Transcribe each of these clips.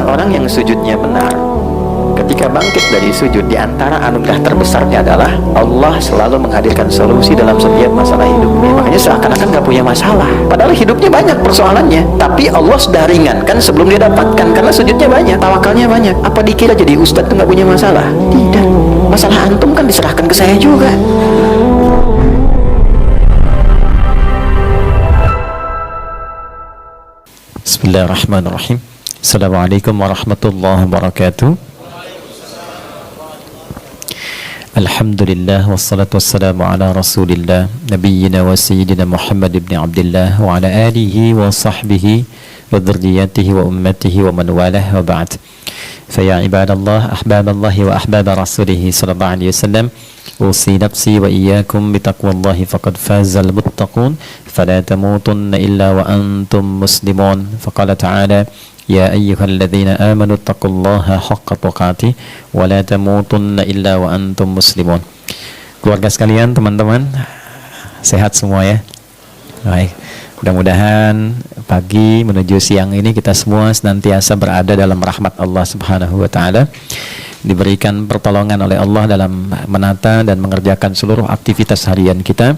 orang yang sujudnya benar, ketika bangkit dari sujud, di antara anugerah terbesarnya adalah Allah selalu menghadirkan solusi dalam setiap masalah hidupnya. Makanya seakan-akan gak punya masalah, padahal hidupnya banyak persoalannya, tapi Allah sudah ringankan sebelum dia dapatkan, karena sujudnya banyak, tawakalnya banyak. Apa dikira jadi ustadz itu gak punya masalah? Tidak. Masalah antum kan diserahkan ke saya juga. Bismillahirrahmanirrahim. Assalamualaikum warahmatullahi wabarakatuh. Alhamdulillah wassalatu wassalamu ala rasulillah nabiyyina wa sayyidina Muhammad ibn Abdullah wa ala alihi wa sahbihi wa dhurriyyatihi wa ummatihi wa man walah wa ba'd. Fa ya ibadallah ahbaballahi wa ahbaba rasulih sallallahu alaihi wasallam, usi nafsi wa iyyakum bitaqwallahi faqad fazal muttaqun fala tamutunna illa wa antum muslimun. Faqala ta'ala ya ayyuhalladzina amanu taqullaha haqqa tuqatih wa la tamutunna illa wa antum muslimun. Keluarga sekalian, teman-teman, sehat semua ya? Baik. Mudah-mudahan pagi menuju siang ini kita semua senantiasa berada dalam rahmat Allah Subhanahu wa taala, diberikan pertolongan oleh Allah dalam menata dan mengerjakan seluruh aktivitas harian kita,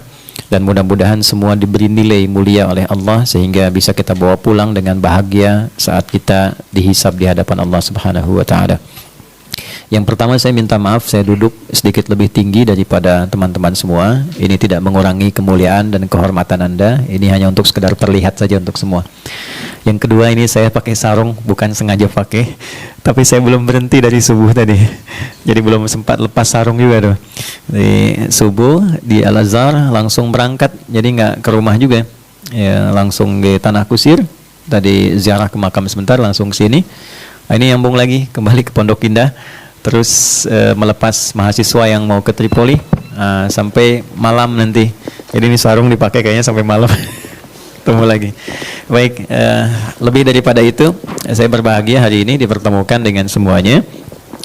dan mudah-mudahan semua diberi nilai mulia oleh Allah sehingga bisa kita bawa pulang dengan bahagia saat kita dihisab di hadapan Allah Subhanahu wa taala. Yang pertama, saya minta maaf saya duduk sedikit lebih tinggi daripada teman-teman semua. Ini tidak mengurangi kemuliaan dan kehormatan Anda. Ini hanya untuk sekedar terlihat saja untuk semua. Yang kedua, ini saya pakai sarung, bukan sengaja pakai, tapi saya belum berhenti dari subuh tadi. Jadi belum sempat lepas sarung juga tuh. Di subuh di Al-Azhar langsung berangkat, jadi nggak ke rumah juga. Ya, langsung ke Tanah Kusir. Tadi ziarah ke makam sebentar, langsung ke sini. Nah, ini nyambung lagi kembali ke Pondok Indah. Terus melepas mahasiswa yang mau ke Tripoli sampai malam nanti. Jadi ini sarung dipakai kayaknya sampai malam. Ketemu lagi. Baik, lebih daripada itu, saya berbahagia hari ini dipertemukan dengan semuanya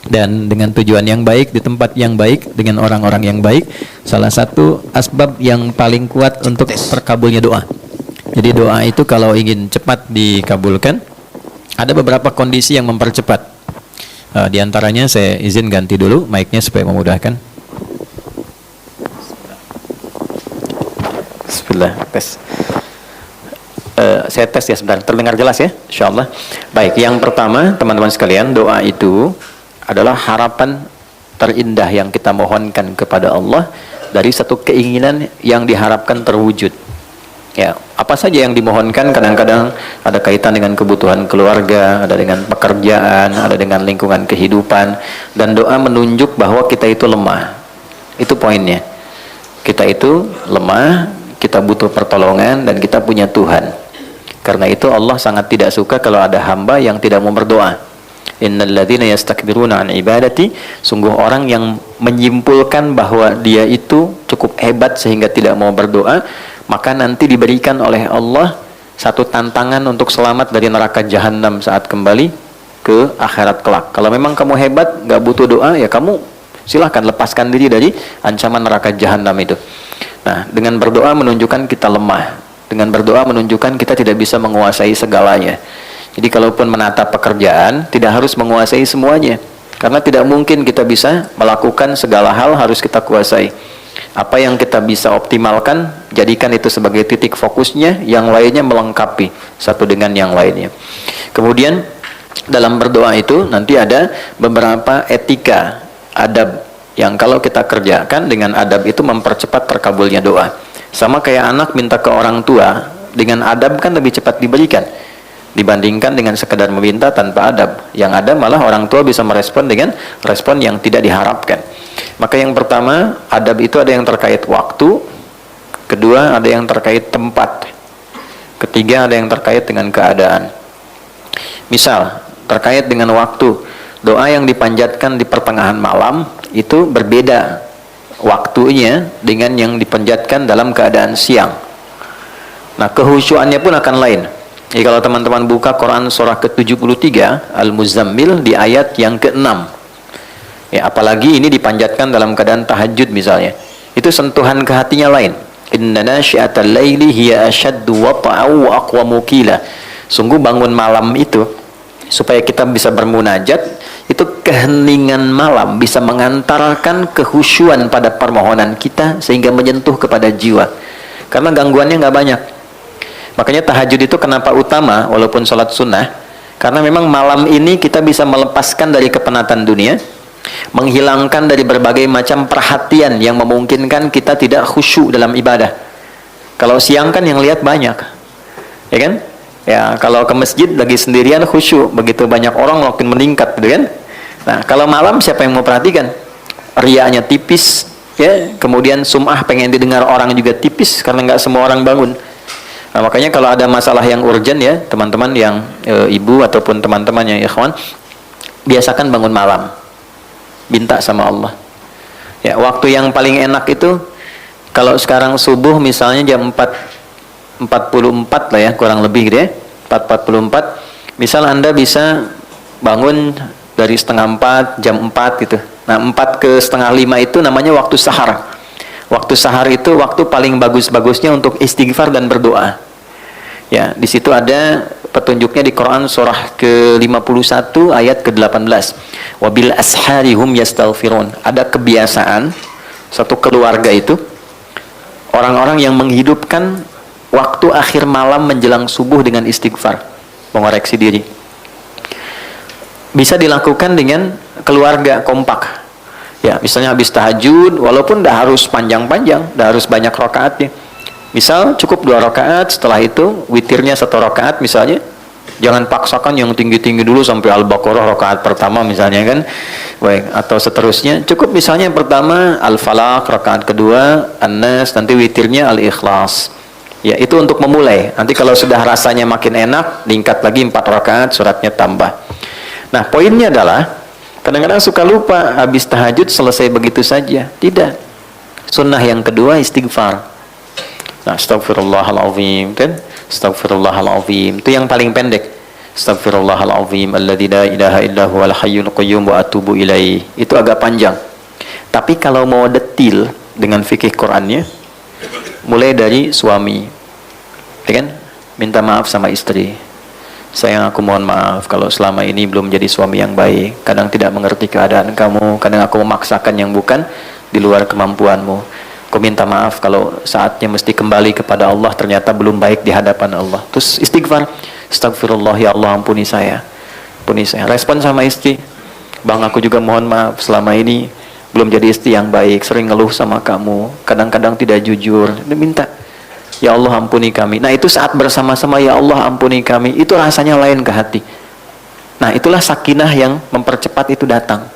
dan dengan tujuan yang baik, di tempat yang baik, dengan orang-orang yang baik. Salah satu asbab yang paling kuat untuk terkabulnya doa. Jadi doa itu kalau ingin cepat dikabulkan, ada beberapa kondisi yang mempercepat. Di antaranya saya izin ganti dulu mic-nya supaya memudahkan. Bismillah, tes. Saya tes ya sebentar, terdengar jelas ya? Insyaallah. Baik, yang pertama teman-teman sekalian, doa itu adalah harapan terindah yang kita mohonkan kepada Allah dari satu keinginan yang diharapkan terwujud. Ya, apa saja yang dimohonkan kadang-kadang ada kaitan dengan kebutuhan keluarga, ada dengan pekerjaan, ada dengan lingkungan kehidupan, dan doa menunjuk bahwa kita itu lemah. Itu poinnya. Kita itu lemah, kita butuh pertolongan, dan kita punya Tuhan. Karena itu Allah sangat tidak suka kalau ada hamba yang tidak mau berdoa. Innal ladzina yastakbiruna an ibadati, sungguh orang yang menyimpulkan bahwa dia itu cukup hebat sehingga tidak mau berdoa, maka nanti diberikan oleh Allah satu tantangan untuk selamat dari neraka jahanam saat kembali ke akhirat kelak. Kalau memang kamu hebat, gak butuh doa, ya kamu silahkan lepaskan diri dari ancaman neraka jahanam itu. Nah, dengan berdoa menunjukkan kita lemah. Dengan berdoa menunjukkan kita tidak bisa menguasai segalanya. Jadi kalaupun menata pekerjaan, tidak harus menguasai semuanya. Karena tidak mungkin kita bisa melakukan segala hal harus kita kuasai. Apa yang kita bisa optimalkan, jadikan itu sebagai titik fokusnya, yang lainnya melengkapi satu dengan yang lainnya. Kemudian dalam berdoa itu nanti ada beberapa etika, adab yang kalau kita kerjakan dengan adab itu mempercepat terkabulnya doa. Sama kayak anak minta ke orang tua, dengan adab kan lebih cepat diberikan dibandingkan dengan sekedar meminta tanpa adab. Yang ada malah orang tua bisa merespon dengan respon yang tidak diharapkan. Maka yang pertama, adab itu ada yang terkait waktu, kedua ada yang terkait tempat, ketiga ada yang terkait dengan keadaan. Misal, terkait dengan waktu, doa yang dipanjatkan di pertengahan malam itu berbeda waktunya dengan yang dipanjatkan dalam keadaan siang. Nah, kehusyuannya pun akan lain. Jadi kalau teman-teman buka Quran surah ke-73 Al-Muzammil di ayat yang ke-6, ya, apalagi ini dipanjatkan dalam keadaan tahajud misalnya, itu sentuhan ke hatinya lain. Inna nasyi'atal laili hiya ashaddu wata'u wa aqwamu qila. Sungguh bangun malam itu supaya kita bisa bermunajat, itu keheningan malam bisa mengantarkan kehusyuan pada permohonan kita sehingga menyentuh kepada jiwa. Karena gangguannya nggak banyak. Makanya tahajud itu kenapa utama walaupun sholat sunnah? Karena memang malam ini kita bisa melepaskan dari kepenatan dunia, menghilangkan dari berbagai macam perhatian yang memungkinkan kita tidak khusyuk dalam ibadah. Kalau siang kan yang lihat banyak, ya kan? Ya, kalau ke masjid lagi sendirian khusyuk, begitu banyak orang makin meningkat, gitu kan? Nah, kalau malam siapa yang mau perhatikan? Riaknya tipis, ya. Kemudian sum'ah pengen didengar orang juga tipis karena nggak semua orang bangun. Nah, makanya kalau ada masalah yang urgent ya, teman-teman yang ibu ataupun teman-teman yang ikhwan, biasakan bangun malam. Minta sama Allah. Ya, waktu yang paling enak itu kalau sekarang subuh misalnya jam 4:44 lah ya, kurang lebih gitu ya, 4:44, misal Anda bisa bangun dari setengah 4, jam 4 gitu. Nah, 4 ke setengah 5 itu namanya waktu sahar. Waktu sahar itu waktu paling bagus-bagusnya untuk istighfar dan berdoa. Ya, di situ ada petunjuknya di Quran surah ke-51 ayat ke-18. Wabil ashari hum yastaghfirun. Ada kebiasaan satu keluarga itu orang-orang yang menghidupkan waktu akhir malam menjelang subuh dengan istighfar, mengoreksi diri. Bisa dilakukan dengan keluarga kompak. Ya, misalnya habis tahajud, walaupun dah harus panjang-panjang, dah harus banyak rakaatnya. Misal cukup 2 rakaat, setelah itu witirnya 1 rakaat misalnya. Jangan paksakan yang tinggi-tinggi dulu sampai Al-Baqarah rakaat pertama misalnya kan. Baik, atau seterusnya. Cukup misalnya yang pertama Al-Falaq, rakaat kedua An-Nas, nanti witirnya Al-Ikhlas. Ya, itu untuk memulai. Nanti kalau sudah rasanya makin enak, tingkat lagi 4 rakaat, suratnya tambah. Nah, poinnya adalah kadang-kadang suka lupa habis tahajud selesai begitu saja. Tidak. Sunnah yang kedua istighfar. Nah, astagfirullahalazim kan? Astagfirullahalazim. Itu yang paling pendek. Astagfirullahalazim alladzi la ilaha illa huwal hayyul qayyum wa atubu ilaih. Itu agak panjang. Tapi kalau mau detil dengan fikih Qur'annya, mulai dari suami. Ya kan? Minta maaf sama istri. Sayang, aku mohon maaf kalau selama ini belum jadi suami yang baik. Kadang tidak mengerti keadaan kamu, kadang aku memaksakan yang bukan di luar kemampuanmu. Aku minta maaf kalau saatnya mesti kembali kepada Allah ternyata belum baik di hadapan Allah. Terus istighfar. Astagfirullah, ya Allah ampuni saya. Ampuni saya. Respon sama istri. Bang, aku juga mohon maaf selama ini belum jadi istri yang baik, sering ngeluh sama kamu, kadang-kadang tidak jujur. Dia minta, ya Allah ampuni kami. Nah, itu saat bersama-sama, ya Allah ampuni kami, itu rasanya lain ke hati. Nah, itulah sakinah yang mempercepat itu datang.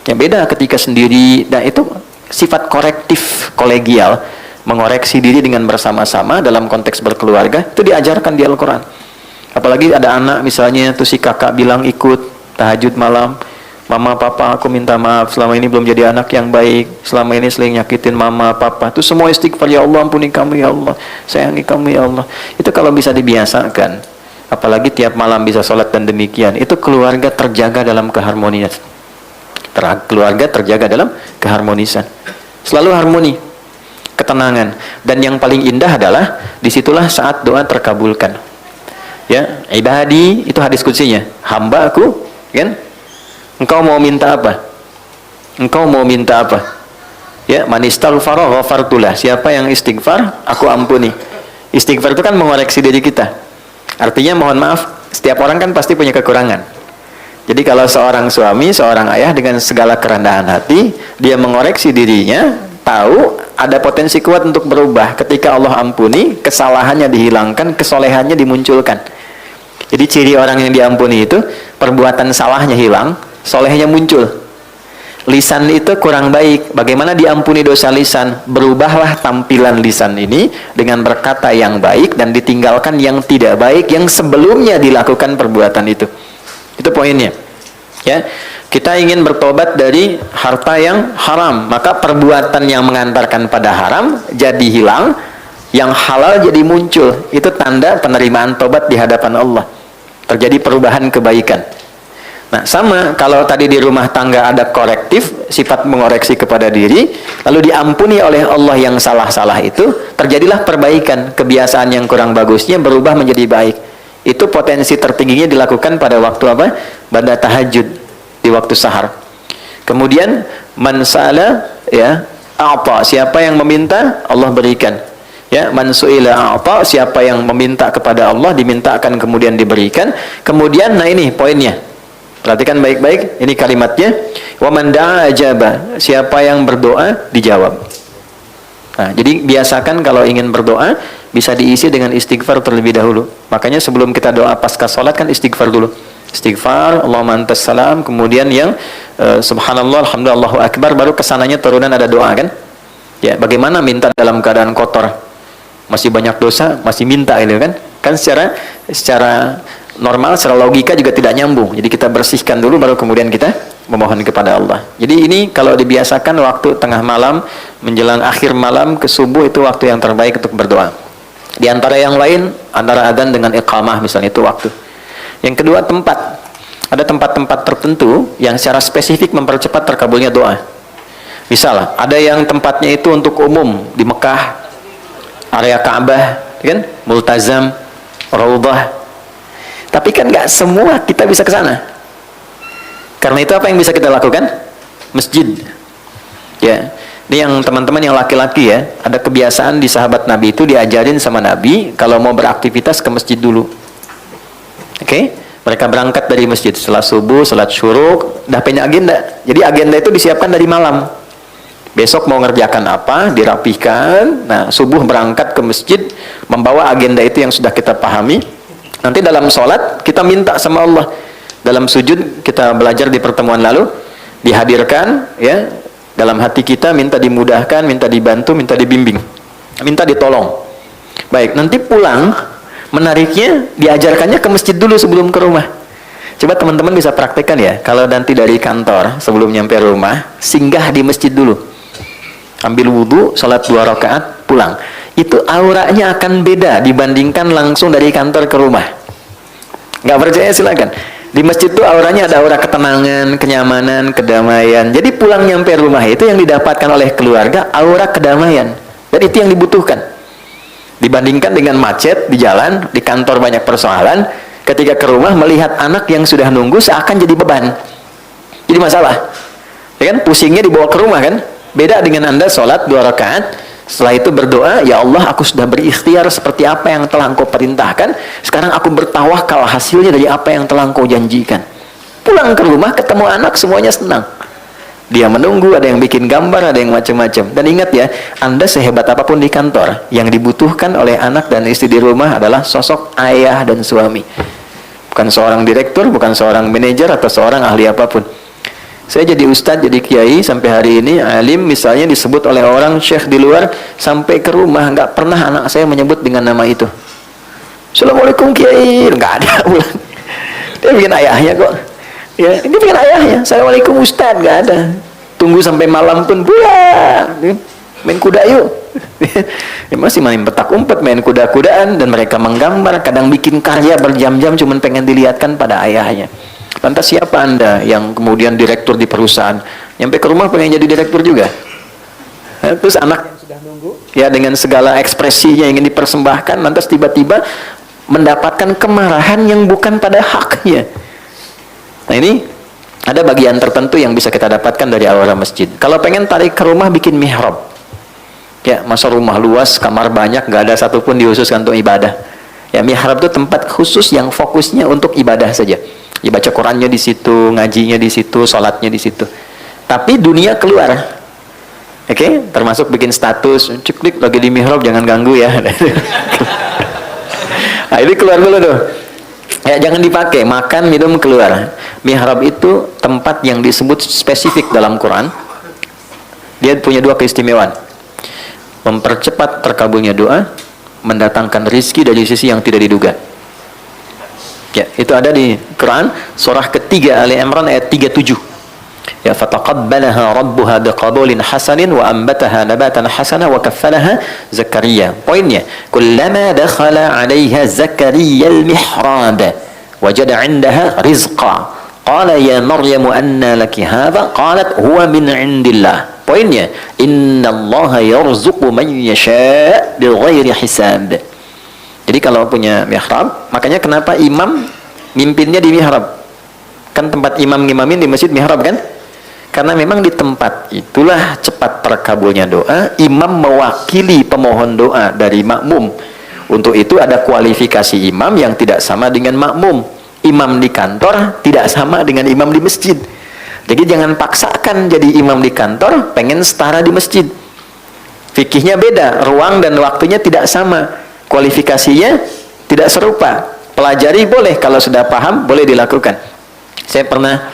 Yang beda ketika sendiri. Nah, itu sifat korektif kolegial, mengoreksi diri dengan bersama-sama dalam konteks berkeluarga, itu diajarkan di Al-Quran. Apalagi ada anak misalnya, tuh si kakak bilang ikut tahajud malam, mama papa aku minta maaf selama ini belum jadi anak yang baik, selama ini sering nyakitin mama papa. Itu semua istighfar, ya Allah ampuni kami, ya Allah sayangi kami, ya Allah. Itu kalau bisa dibiasakan, apalagi tiap malam bisa sholat dan demikian, itu keluarga terjaga dalam keharmonisan. Keluarga terjaga dalam keharmonisan, selalu harmoni, ketenangan. Dan yang paling indah adalah disitulah saat doa terkabulkan. Ya, ibadi itu hadis kutsinya, hamba aku, kan? Engkau mau minta apa? Engkau mau minta apa? Ya, man istaghfara ghafartulah. Siapa yang istighfar, aku ampuni. Istighfar itu kan mengoreksi diri kita. Artinya mohon maaf, setiap orang kan pasti punya kekurangan. Jadi kalau seorang suami, seorang ayah dengan segala kerendahan hati, dia mengoreksi dirinya, tahu ada potensi kuat untuk berubah. Ketika Allah ampuni, kesalahannya dihilangkan, kesolehannya dimunculkan. Jadi ciri orang yang diampuni itu, perbuatan salahnya hilang, solehnya muncul. Lisan itu kurang baik, bagaimana diampuni dosa lisan? Berubahlah tampilan lisan ini dengan berkata yang baik dan ditinggalkan yang tidak baik yang sebelumnya dilakukan perbuatan itu. Itu poinnya. Ya, kita ingin bertobat dari harta yang haram, maka perbuatan yang mengantarkan pada haram jadi hilang, yang halal jadi muncul. Itu tanda penerimaan tobat di hadapan Allah. Terjadi perubahan kebaikan. Nah, sama kalau tadi di rumah tangga ada korektif, sifat mengoreksi kepada diri, lalu diampuni oleh Allah yang salah-salah itu, terjadilah perbaikan. Kebiasaan yang kurang bagusnya berubah menjadi baik. Itu potensi tertingginya dilakukan pada waktu apa? Pada tahajud, di waktu sahar. Kemudian man sa'ala, ya, a'ta, siapa yang meminta Allah berikan. Ya, man su'ila a'ta, siapa yang meminta kepada Allah dimintakan kemudian diberikan. Kemudian nah ini poinnya. Perhatikan baik-baik, ini kalimatnya. Wa man da'a ajaba, siapa yang berdoa dijawab. Nah, jadi biasakan kalau ingin berdoa bisa diisi dengan istighfar terlebih dahulu. Makanya sebelum kita doa pasca sholat kan istighfar dulu. Istighfar, Allahumma antas salam, kemudian yang subhanallah, alhamdulillah, Allahu akbar, baru kesananya turunan ada doa kan? Ya, bagaimana minta dalam keadaan kotor? Masih banyak dosa, masih minta gitu kan? Kan secara normal, secara logika juga tidak nyambung. Jadi kita bersihkan dulu baru kemudian kita memohon kepada Allah. Jadi ini kalau dibiasakan waktu tengah malam menjelang akhir malam ke subuh itu waktu yang terbaik untuk berdoa. Di antara yang lain, antara adzan dengan iqamah misalnya itu waktu. Yang kedua tempat. Ada tempat-tempat tertentu yang secara spesifik mempercepat terkabulnya doa. Misal, ada yang tempatnya itu untuk umum di Mekah, area Ka'bah, kan? Multazam, Raudhah. Tapi kan nggak semua kita bisa ke sana. Karena itu apa yang bisa kita lakukan? Masjid. Ya. Ini yang teman-teman yang laki-laki ya, ada kebiasaan di sahabat Nabi itu diajarin sama Nabi kalau mau beraktivitas ke masjid dulu. Oke? Mereka berangkat dari masjid setelah subuh, salat syuruk, dah punya agenda. Jadi agenda itu disiapkan dari malam. Besok mau ngerjakan apa, dirapihkan. Nah, subuh berangkat ke masjid, membawa agenda itu yang sudah kita pahami. Nanti dalam sholat, kita minta sama Allah. Dalam sujud, kita belajar di pertemuan lalu, dihadirkan, ya, dalam hati kita, minta dimudahkan, minta dibantu, minta dibimbing. Minta ditolong. Baik, nanti pulang, menariknya, diajarkannya ke masjid dulu sebelum ke rumah. Coba teman-teman bisa praktekkan ya, kalau nanti dari kantor, sebelum nyampe rumah, singgah di masjid dulu. Ambil wudhu, salat 2 rakaat, pulang. Itu auranya akan beda dibandingkan langsung dari kantor ke rumah. Nggak percaya silakan. Di masjid itu auranya ada aura ketenangan, kenyamanan, kedamaian. Jadi pulang nyampe rumah itu yang didapatkan oleh keluarga, aura kedamaian. Dan itu yang dibutuhkan. Dibandingkan dengan macet di jalan, di kantor banyak persoalan, ketika ke rumah melihat anak yang sudah nunggu seakan jadi beban. Jadi masalah. Ya kan? Pusingnya dibawa ke rumah kan? Beda dengan Anda sholat 2 rakaat, setelah itu berdoa, ya Allah aku sudah berikhtiar seperti apa yang telah engkau perintahkan, sekarang aku bertawakal hasilnya dari apa yang telah engkau janjikan. Pulang ke rumah, ketemu anak, semuanya senang. Dia menunggu, ada yang bikin gambar, ada yang macam-macam. Dan ingat ya, Anda sehebat apapun di kantor, yang dibutuhkan oleh anak dan istri di rumah adalah sosok ayah dan suami. Bukan seorang direktur, bukan seorang manajer, atau seorang ahli apapun. Saya jadi ustadz, jadi kiai, sampai hari ini alim misalnya disebut oleh orang syekh di luar, sampai ke rumah nggak pernah anak saya menyebut dengan nama itu. Assalamualaikum kiai, nggak ada ulang. Dia bikin ayahnya kok. Ya, ini bikin ayahnya. Assalamualaikum ustadz, nggak ada. Tunggu sampai malam pun pulang. Main kuda yuk. Ya, masih main petak umpet, main kuda-kudaan, dan mereka menggambar, kadang bikin karya berjam-jam cuman pengen dilihatkan pada ayahnya. Lantas siapa Anda yang kemudian direktur di perusahaan, nyampe ke rumah pengen jadi direktur juga? Terus anak yang sudah nunggu, ya dengan segala ekspresinya ingin dipersembahkan, lantas tiba-tiba mendapatkan kemarahan yang bukan pada haknya. Nah ini ada bagian tertentu yang bisa kita dapatkan dari aura masjid. Kalau pengen tarik ke rumah, bikin mihrab. Ya, masa rumah luas, kamar banyak, nggak ada satupun dihususkan untuk ibadah. Ya, mihrab itu tempat khusus yang fokusnya untuk ibadah saja. Ya, baca Qurannya di situ, ngajinya di situ, sholatnya di situ. Tapi dunia keluar. Oke, termasuk bikin status, ceklik lagi di mihrab, jangan ganggu ya. Nah, ini keluar dulu tuh. Ya, jangan dipakai, makan, minum, keluar. Mihrab itu tempat yang disebut spesifik dalam Quran. Dia punya 2 keistimewaan. Mempercepat terkabulnya doa, mendatangkan rizki dari sisi yang tidak diduga. Ya, itu ada di Quran surah ketiga Ali Imran ayat 37. Ya, fataqabbalaha rabbuha biqabulin hasanin wa ambataha nabatan hasana wa kaffalaha Zakaria. Poinnya, kullama dakhala 'alaiha Zakaria al-mihrab wajada 'indaha rizqa. Qala ya Maryam anna laki hadha? Qalat huwa min 'indillah. Poinnya, innallaha yarzuqu man yasha' bighairi hisab. Jadi kalau punya mihrab, makanya kenapa imam mimpinnya di mihrab? Kan tempat imam ngimamin di masjid mihrab kan? Karena memang di tempat itulah cepat terkabulnya doa, imam mewakili pemohon doa dari makmum. Untuk itu ada kualifikasi imam yang tidak sama dengan makmum. Imam di kantor tidak sama dengan imam di masjid. Jadi jangan paksakan jadi imam di kantor, pengen setara di masjid. Fikihnya beda, ruang dan waktunya tidak sama. Kualifikasinya tidak serupa. Pelajari boleh, kalau sudah paham boleh dilakukan. Saya pernah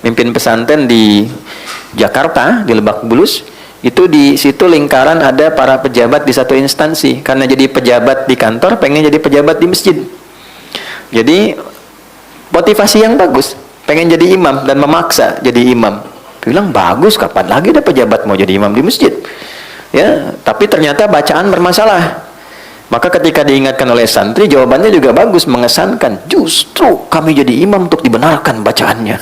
mimpin pesantren di Jakarta, di Lebak Bulus. Itu di situ lingkaran ada para pejabat di satu instansi. Karena jadi pejabat di kantor, pengen jadi pejabat di masjid. Jadi motivasi yang bagus, pengen jadi imam dan memaksa jadi imam. Bilang bagus, kapan lagi ada pejabat mau jadi imam di masjid? Ya, tapi ternyata bacaan bermasalah. Maka ketika diingatkan oleh santri, jawabannya juga bagus, mengesankan. Justru kami jadi imam untuk dibenarkan bacaannya.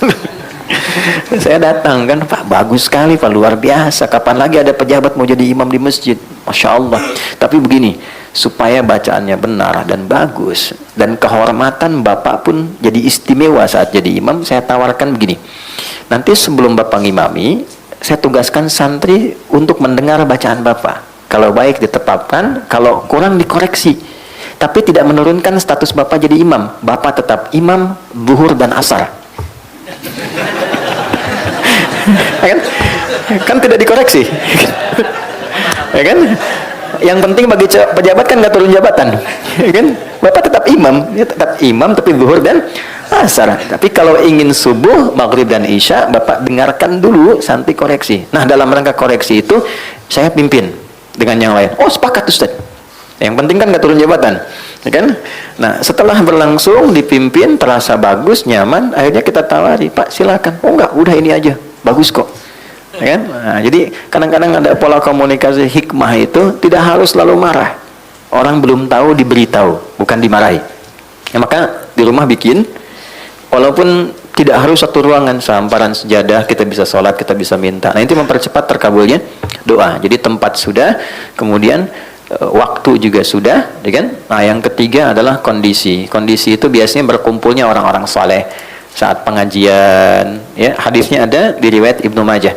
Saya datang kan, Pak, bagus sekali Pak, luar biasa. Kapan lagi ada pejabat mau jadi imam di masjid? Masya Allah. Tapi begini, supaya bacaannya benar dan bagus, dan kehormatan Bapak pun jadi istimewa saat jadi imam, saya tawarkan begini. Nanti sebelum Bapak ngimami, saya tugaskan santri untuk mendengar bacaan Bapak. Kalau baik ditetapkan, kalau kurang dikoreksi. Tapi tidak menurunkan status Bapak jadi imam. Bapak tetap imam zuhur dan asar. kan tidak dikoreksi. Ya kan? Yang penting bagi pejabat kan nggak turun jabatan. Ya kan? Bapak tetap imam, ya tetap imam tapi zuhur dan asar. Tapi kalau ingin subuh, maghrib dan isya, Bapak dengarkan dulu santi koreksi. Nah, dalam rangka koreksi itu saya pimpin dengan yang lain. Oh, sepakat Ustaz. Yang penting kan nggak turun jabatan, ya kan? Nah, setelah berlangsung dipimpin, terasa bagus, nyaman, akhirnya kita tawari, Pak silakan. Oh enggak, udah ini aja, bagus kok, ya kan? Nah, jadi kadang-kadang ada pola komunikasi hikmah itu tidak harus selalu marah. Orang belum tahu diberitahu, bukan dimarahi. Ya, maka di rumah bikin, walaupun tidak harus satu ruangan, sehamparan sejadah, kita bisa sholat, kita bisa minta. Nah, itu mempercepat terkabulnya doa. Jadi tempat sudah, kemudian waktu juga sudah, ya kan? Nah, yang ketiga adalah kondisi. Kondisi itu biasanya berkumpulnya orang-orang saleh saat pengajian. Ya, hadisnya ada di riwayat Ibnu Majah.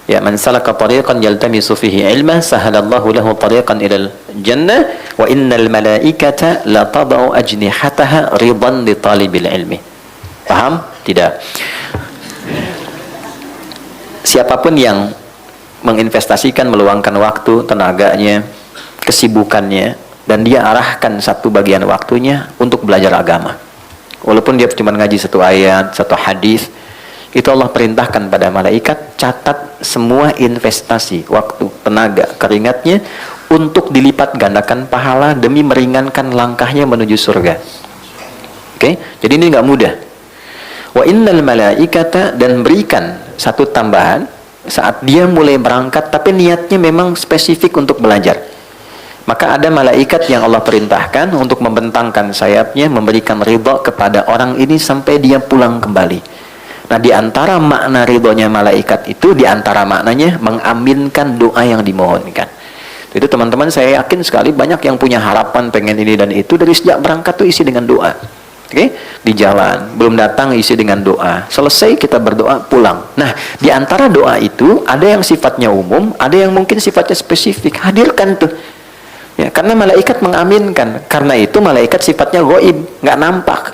Ya, man salaka tariqan yaltamisu fihi ilma sahalallahu lahu tariqan ilal jannah wa innal malaikata la tad'u ajnihataha ridan li talibil ilmi. Paham? Tidak. Siapapun yang menginvestasikan, meluangkan waktu, tenaganya, kesibukannya, dan dia arahkan satu bagian waktunya untuk belajar agama, walaupun dia cuma ngaji satu ayat, satu hadis, itu Allah perintahkan pada malaikat, catat semua investasi waktu, tenaga, keringatnya untuk dilipat gandakan pahala demi meringankan langkahnya menuju surga. Oke? Jadi ini nggak mudah. Wa innal malaikata, dan berikan satu tambahan saat dia mulai berangkat tapi niatnya memang spesifik untuk belajar. Maka ada malaikat yang Allah perintahkan untuk membentangkan sayapnya, memberikan ridha kepada orang ini sampai dia pulang kembali. Nah, di antara makna ridhonya malaikat itu, di antara maknanya mengaminkan doa yang dimohonkan. Itu teman-teman, saya yakin sekali banyak yang punya harapan pengen ini dan itu, dari sejak berangkat tuh isi dengan doa. Oke? Di jalan, belum datang isi dengan doa. Selesai kita berdoa, pulang. Nah, di antara doa itu ada yang sifatnya umum, ada yang mungkin sifatnya spesifik. Hadirkan tuh. Ya, karena malaikat mengaminkan. Karena itu malaikat sifatnya ghaib, nggak nampak.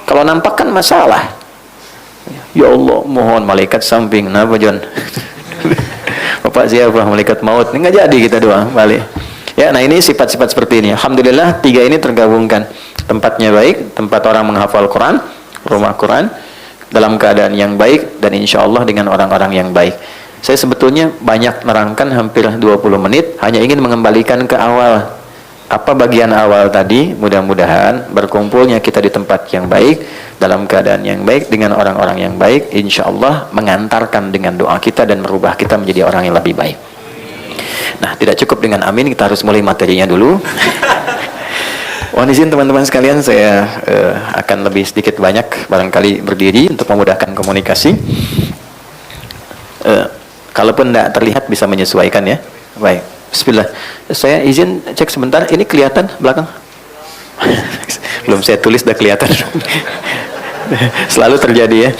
Kalau nampak kan masalah. Ya Allah, mohon malaikat samping. Kenapa John? Bapak siapa? Malaikat maut. Ini nggak jadi kita doa balik. Ya, nah ini sifat-sifat seperti ini. Alhamdulillah tiga ini tergabungkan. Tempatnya baik, tempat orang menghafal Quran, rumah Quran, dalam keadaan yang baik, dan insya Allah dengan orang-orang yang baik. Saya sebetulnya banyak nerangkan, hampir 20 menit, hanya ingin mengembalikan ke awal. Apa bagian awal tadi? Mudah-mudahan berkumpulnya kita di tempat yang baik, dalam keadaan yang baik, dengan orang-orang yang baik, insya Allah mengantarkan dengan doa kita dan merubah kita menjadi orang yang lebih baik. Nah, tidak cukup dengan amin, kita harus mulai materinya dulu. Mohon izin teman-teman sekalian, saya akan lebih sedikit banyak barangkali berdiri untuk memudahkan komunikasi. Kalaupun tidak terlihat bisa menyesuaikan ya. Baik, bismillah. Saya izin cek sebentar, ini kelihatan belakang? Belum saya tulis, udah kelihatan. Selalu terjadi ya.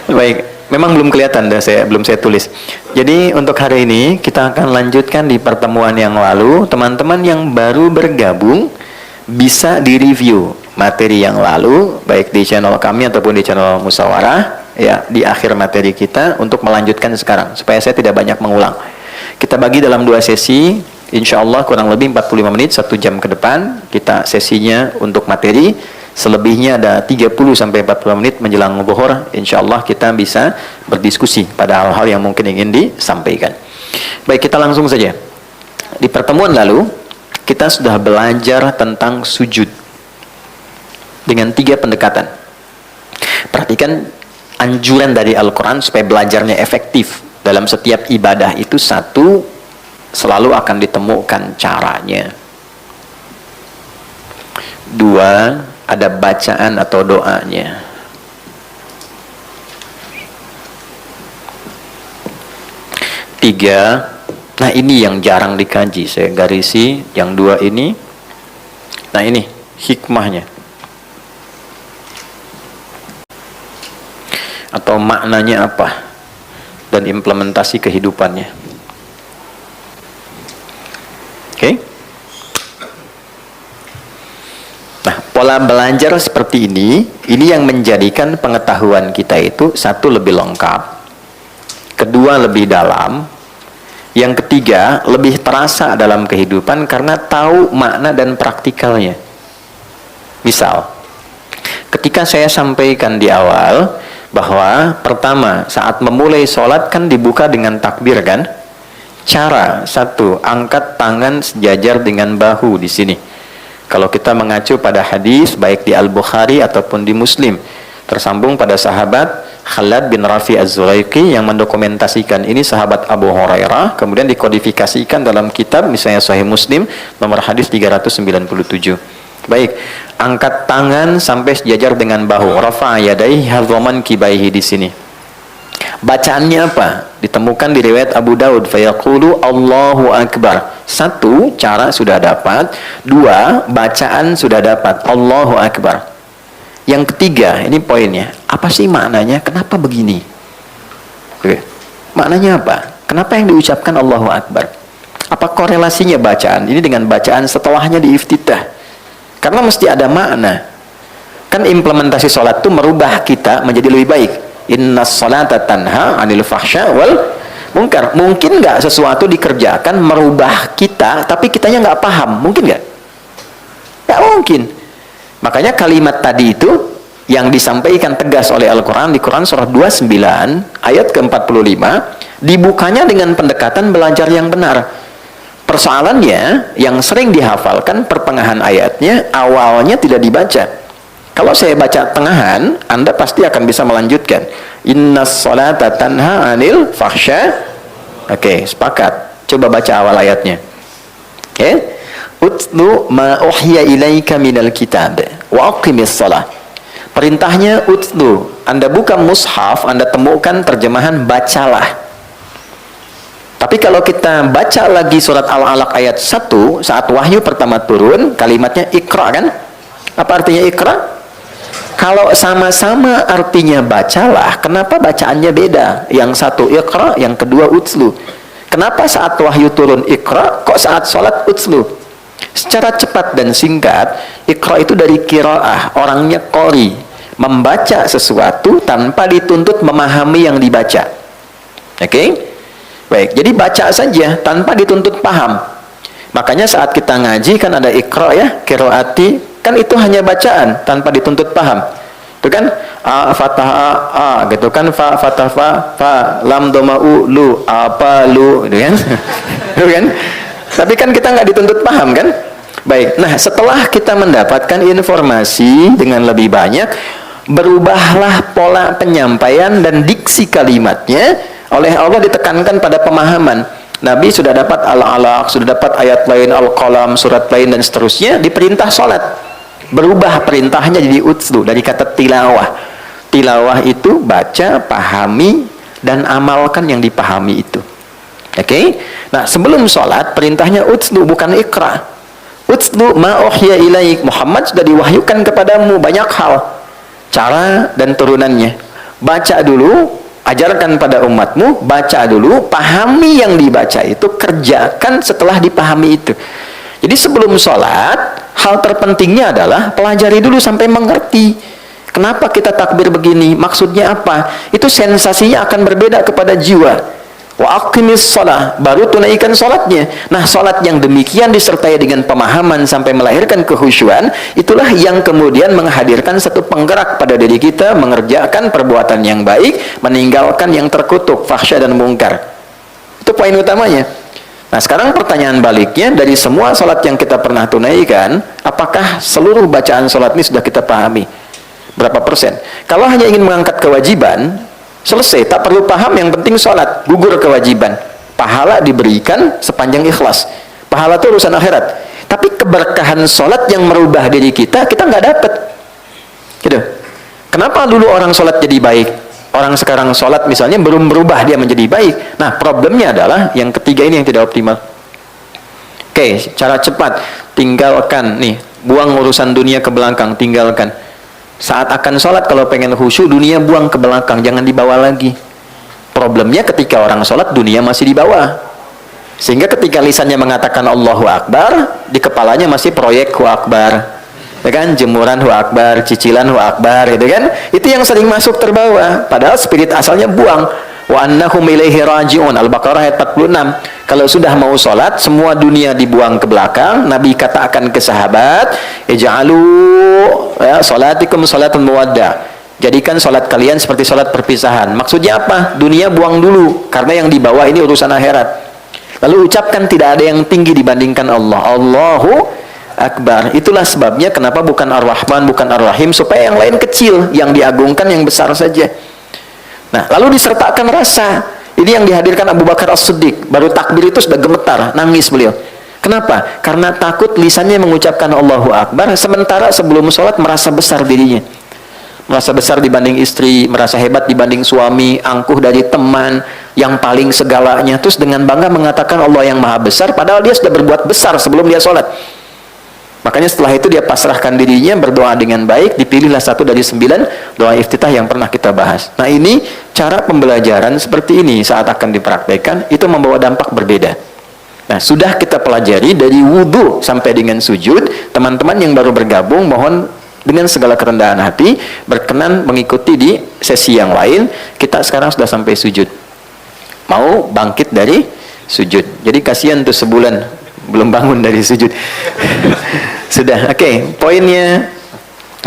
Baik, memang belum kelihatan, belum saya tulis. Jadi untuk hari ini kita akan lanjutkan di pertemuan yang lalu. Teman-teman yang baru bergabung bisa direview materi yang lalu, baik di channel kami ataupun di channel Musyawarah, ya, di akhir materi kita untuk melanjutkan sekarang, supaya saya tidak banyak mengulang. Kita bagi dalam 2 sesi, insya Allah kurang lebih 45 menit, 1 jam ke depan, kita sesinya untuk materi, selebihnya ada 30-40 menit menjelang zuhur, insya Allah kita bisa berdiskusi pada hal-hal yang mungkin ingin disampaikan. Baik, kita langsung saja. Di pertemuan lalu, kita sudah belajar tentang sujud dengan 3 pendekatan. Perhatikan anjuran dari Al-Quran supaya belajarnya efektif dalam setiap ibadah itu. 1, selalu akan ditemukan caranya. 2, ada bacaan atau doanya. 3, nah ini yang jarang dikaji, saya garisi yang 2 ini. Nah ini hikmahnya atau maknanya apa dan implementasi kehidupannya. Oke? Nah, pola belajar seperti ini yang menjadikan pengetahuan kita itu 1, lebih lengkap, 2, lebih dalam, yang 3, lebih terasa dalam kehidupan karena tahu makna dan praktikalnya. Misal, ketika saya sampaikan di awal bahwa pertama saat memulai sholat kan dibuka dengan takbir kan? Cara 1, angkat tangan sejajar dengan bahu di sini. Kalau kita mengacu pada hadis baik di Al-Bukhari ataupun di Muslim, tersambung pada sahabat Khalad bin Rafi Az-Zulaiki yang mendokumentasikan ini, sahabat Abu Hurairah, kemudian dikodifikasikan dalam kitab misalnya Sahih Muslim nomor hadis 397. Baik, angkat tangan sampai sejajar dengan bahu, rafa'a yadayhi hadzaman kibaihi di sini. Bacaannya apa? Ditemukan di riwayat Abu Daud, fayaqulu Allahu Akbar. 1, cara sudah dapat. 2, bacaan sudah dapat, Allahu Akbar. Yang 3, ini poinnya, apa sih maknanya? Kenapa begini? Oke. Maknanya apa? Kenapa yang diucapkan Allahu Akbar? Apa korelasinya bacaan ini dengan bacaan setelahnya di iftitah? Karena mesti ada makna. Kan implementasi sholat itu merubah kita menjadi lebih baik. Inna sholata tanha anil fahsya wal munkar. Mungkin nggak sesuatu dikerjakan merubah kita, tapi kitanya nggak paham? Mungkin nggak? Nggak mungkin. Makanya kalimat tadi itu yang disampaikan tegas oleh Al-Quran di Quran surah 29 ayat ke-45, dibukanya dengan pendekatan belajar yang benar. Persoalannya yang sering dihafalkan pertengahan ayatnya, awalnya tidak dibaca. Kalau saya baca tengahan, Anda pasti akan bisa melanjutkan. Innas sholata tanha anil fahsya. Oke, sepakat. Coba baca awal ayatnya. Oke. Utlu ma uhya ilaika minal kitab wa aqimis shalah. Perintahnya utlu. Anda buka mushaf, Anda temukan terjemahan bacalah. Tapi kalau kita baca lagi surat Al-Alaq ayat 1, saat wahyu pertama turun, kalimatnya ikra kan? Apa artinya ikra? Kalau sama-sama artinya bacalah, kenapa bacaannya beda? Yang 1 ikra, yang kedua utslu. Kenapa saat wahyu turun ikra, kok saat sholat utslu? Secara cepat dan singkat, ikra itu dari qiraah, orangnya qori, membaca sesuatu tanpa dituntut memahami yang dibaca. Oke? Baik, jadi baca saja tanpa dituntut paham. Makanya saat kita ngaji kan ada ikra ya, qiraati, kan itu hanya bacaan tanpa dituntut paham. Itu kan fatah a gitu kan, fa fatah fa lam doma u lu apa lu gitu kan. Gitu kan? Tapi kan kita nggak dituntut paham kan? Baik. Nah, setelah kita mendapatkan informasi dengan lebih banyak, berubahlah pola penyampaian dan diksi kalimatnya. Oleh Allah ditekankan pada pemahaman. Nabi sudah dapat Al-Alaq, sudah dapat ayat lain, Al-Qalam, surat lain dan seterusnya, diperintah sholat. Berubah perintahnya jadi utslu, dari kata tilawah. Tilawah itu baca, pahami, dan amalkan yang dipahami itu. Oke? Nah, sebelum sholat perintahnya utslu, bukan ikra. Utslu ma uhya ilaik, Muhammad sudah diwahyukan kepadamu banyak hal, cara dan turunannya. Baca dulu, ajarkan pada umatmu, baca dulu, pahami yang dibaca itu, kerjakan setelah dipahami itu. Jadi sebelum sholat, hal terpentingnya adalah pelajari dulu sampai mengerti. Kenapa kita takbir begini? Maksudnya apa? Itu sensasinya akan berbeda kepada jiwa. Wa aqimis shalah, baru tunaikan sholatnya. Nah, sholat yang demikian disertai dengan pemahaman sampai melahirkan kehusyuan, itulah yang kemudian menghadirkan satu penggerak pada diri kita mengerjakan perbuatan yang baik, meninggalkan yang terkutuk, fahsya dan mungkar. Itu poin utamanya. Nah, sekarang pertanyaan baliknya, dari semua sholat yang kita pernah tunaikan, apakah seluruh bacaan sholat ini sudah kita pahami? Berapa persen? Kalau hanya ingin mengangkat kewajiban, selesai, tak perlu paham, yang penting sholat, gugur kewajiban. Pahala diberikan sepanjang ikhlas. Pahala itu urusan akhirat. Tapi keberkahan sholat yang merubah diri kita nggak dapat. Gitu. Kenapa dulu orang sholat jadi baik? Orang sekarang sholat misalnya belum berubah dia menjadi baik. Nah, problemnya adalah yang ketiga ini yang tidak optimal. Oke, cara cepat, tinggalkan nih, buang urusan dunia ke belakang, tinggalkan. Saat akan sholat, kalau pengen khusyuk, dunia buang ke belakang, jangan dibawa lagi. Problemnya ketika orang sholat, dunia masih dibawa. Sehingga ketika lisannya mengatakan Allahu Akbar, di kepalanya masih proyek Hu Akbar. Ya kan? Jemuran Hu Akbar, cicilan Hu Akbar, gitu kan? Itu yang sering masuk terbawa. Padahal spirit asalnya buang. Wa annahum ilaihi raji'un, Al-Baqarah ayat 46. Kalau sudah mau sholat, semua dunia dibuang ke belakang. Nabi katakan ke sahabat, ij'alu ya, sholatikum sholatun muwadda, jadikan sholat kalian seperti sholat perpisahan. Maksudnya apa? Dunia buang dulu, karena yang dibawa ini urusan akhirat. Lalu ucapkan tidak ada yang tinggi dibandingkan Allah. Allahu Akbar. Itulah sebabnya kenapa bukan Ar-Rahman, bukan Ar-Rahim, supaya yang lain kecil, yang diagungkan yang besar saja. Nah, lalu disertakan rasa. Ini yang dihadirkan Abu Bakar As-Siddiq. Baru takbir itu sudah gemetar, nangis beliau. Kenapa? Karena takut lisannya mengucapkan Allahu Akbar, sementara sebelum sholat merasa besar dirinya. Merasa besar dibanding istri, merasa hebat dibanding suami, angkuh dari teman, yang paling segalanya. Terus dengan bangga mengatakan Allah yang maha besar, padahal dia sudah berbuat besar sebelum dia sholat. Makanya setelah itu dia pasrahkan dirinya, berdoa dengan baik, dipilihlah satu dari 9 doa iftitah yang pernah kita bahas. Nah, ini cara pembelajaran seperti ini saat akan dipraktekkan, itu membawa dampak berbeda. Nah, sudah kita pelajari dari wudhu sampai dengan sujud. Teman-teman yang baru bergabung, mohon dengan segala kerendahan hati, berkenan mengikuti di sesi yang lain. Kita sekarang sudah sampai sujud. Mau bangkit dari sujud. Jadi kasihan tuh sebulan belum bangun dari sujud. Sudah, oke. Poinnya,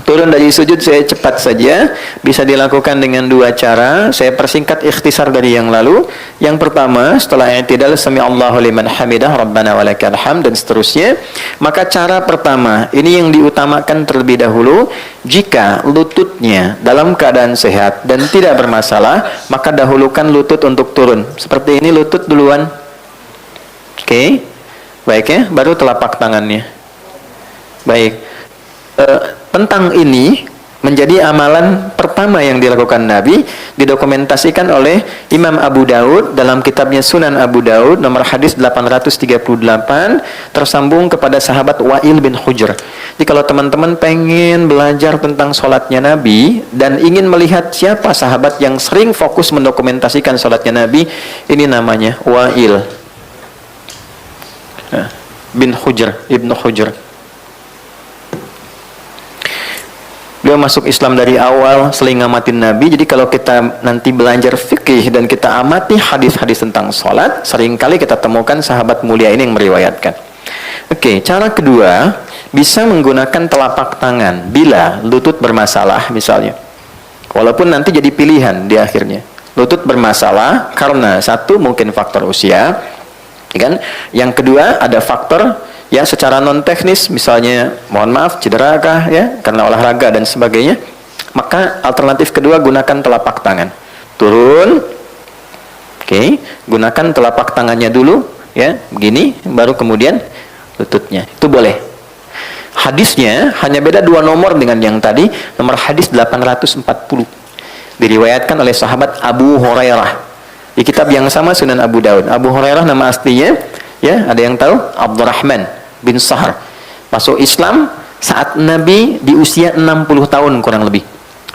turun dari sujud saya cepat saja. Bisa dilakukan dengan dua cara. Saya persingkat ikhtisar dari yang lalu. Yang pertama, setelah i'tidal, sami Allahu liman hamidah, Rabbana walakal hamd, dan seterusnya. Maka cara pertama, ini yang diutamakan terlebih dahulu. Jika lututnya dalam keadaan sehat dan tidak bermasalah, maka dahulukan lutut untuk turun. Seperti ini, lutut duluan. Oke. Baik ya, baru telapak tangannya. Baik. Tentang ini menjadi amalan pertama yang dilakukan Nabi, didokumentasikan oleh Imam Abu Daud dalam kitabnya Sunan Abu Daud nomor hadis 838, tersambung kepada sahabat Wa'il bin Hujr. Jadi kalau teman-teman pengen belajar tentang sholatnya Nabi dan ingin melihat siapa sahabat yang sering fokus mendokumentasikan sholatnya Nabi, ini namanya Wa'il bin Hujr, Ibnu Hujr. Beliau masuk Islam dari awal, sering ngamatin Nabi. Jadi kalau kita nanti belajar fikih dan kita amati hadis-hadis tentang sholat, seringkali kita temukan sahabat mulia ini yang meriwayatkan. Oke, cara kedua, bisa menggunakan telapak tangan bila lutut bermasalah misalnya. Walaupun nanti jadi pilihan di akhirnya. Lutut bermasalah karena satu mungkin faktor usia, kan? Yang kedua ada faktor ya secara non teknis, misalnya mohon maaf cedera kah ya karena olahraga dan sebagainya. Maka alternatif kedua, gunakan telapak tangan. Turun. Oke, gunakan telapak tangannya dulu ya, begini, baru kemudian lututnya. Itu boleh. Hadisnya hanya beda 2 nomor dengan yang tadi, nomor hadis 840. Diriwayatkan oleh sahabat Abu Hurairah. Di kitab yang sama Sunan Abu Daud. Abu Hurairah nama aslinya, ya, ada yang tahu? Abdurrahman bin Sahar. Masuk Islam saat Nabi di usia 60 tahun kurang lebih.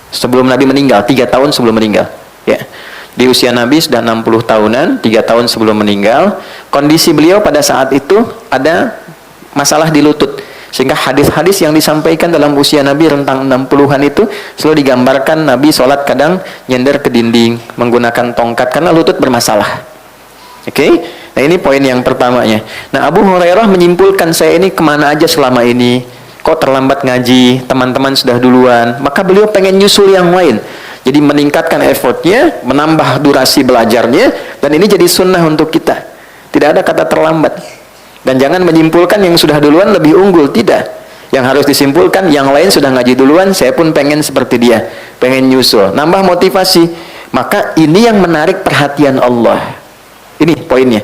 Sebelum Nabi meninggal, 3 tahun sebelum meninggal. Ya. Di usia Nabi sudah 60 tahunan, 3 tahun sebelum meninggal. Kondisi beliau pada saat itu ada masalah di lutut. Sehingga hadis-hadis yang disampaikan dalam usia Nabi rentang 60-an itu selalu digambarkan Nabi sholat kadang nyender ke dinding, menggunakan tongkat karena lutut bermasalah. Oke? Nah ini poin yang pertamanya. Nah Abu Hurairah menyimpulkan, saya ini kemana aja selama ini? Kok terlambat ngaji? Teman-teman sudah duluan. Maka beliau pengen nyusul yang lain. Jadi meningkatkan effortnya, menambah durasi belajarnya, dan ini jadi sunnah untuk kita. Tidak ada kata terlambat. Dan jangan menyimpulkan yang sudah duluan lebih unggul. Tidak. Yang harus disimpulkan, yang lain sudah ngaji duluan, saya pun pengen seperti dia. Pengen nyusul. Nambah motivasi. Maka ini yang menarik perhatian Allah. Ini poinnya.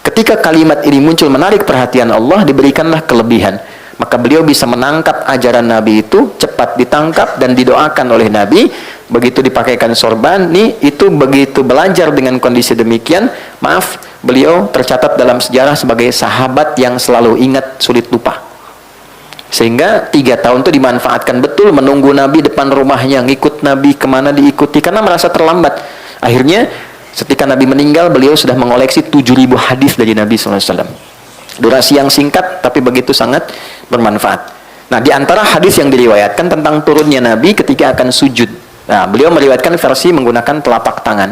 Ketika kalimat ini muncul menarik perhatian Allah, diberikanlah kelebihan. Maka beliau bisa menangkap ajaran Nabi itu, cepat ditangkap dan didoakan oleh Nabi. Begitu dipakaikan sorban, nih itu begitu belajar dengan kondisi demikian, maaf, beliau tercatat dalam sejarah sebagai sahabat yang selalu ingat, sulit lupa. Sehingga 3 tahun itu dimanfaatkan betul, menunggu Nabi depan rumahnya, ngikut Nabi kemana diikuti, karena merasa terlambat. Akhirnya ketika Nabi meninggal, beliau sudah mengoleksi 7.000 hadis dari Nabi SAW. Durasi yang singkat, tapi begitu sangat bermanfaat. Nah, di antara hadis yang diriwayatkan tentang turunnya Nabi ketika akan sujud. Nah, beliau meriwayatkan versi menggunakan telapak tangan.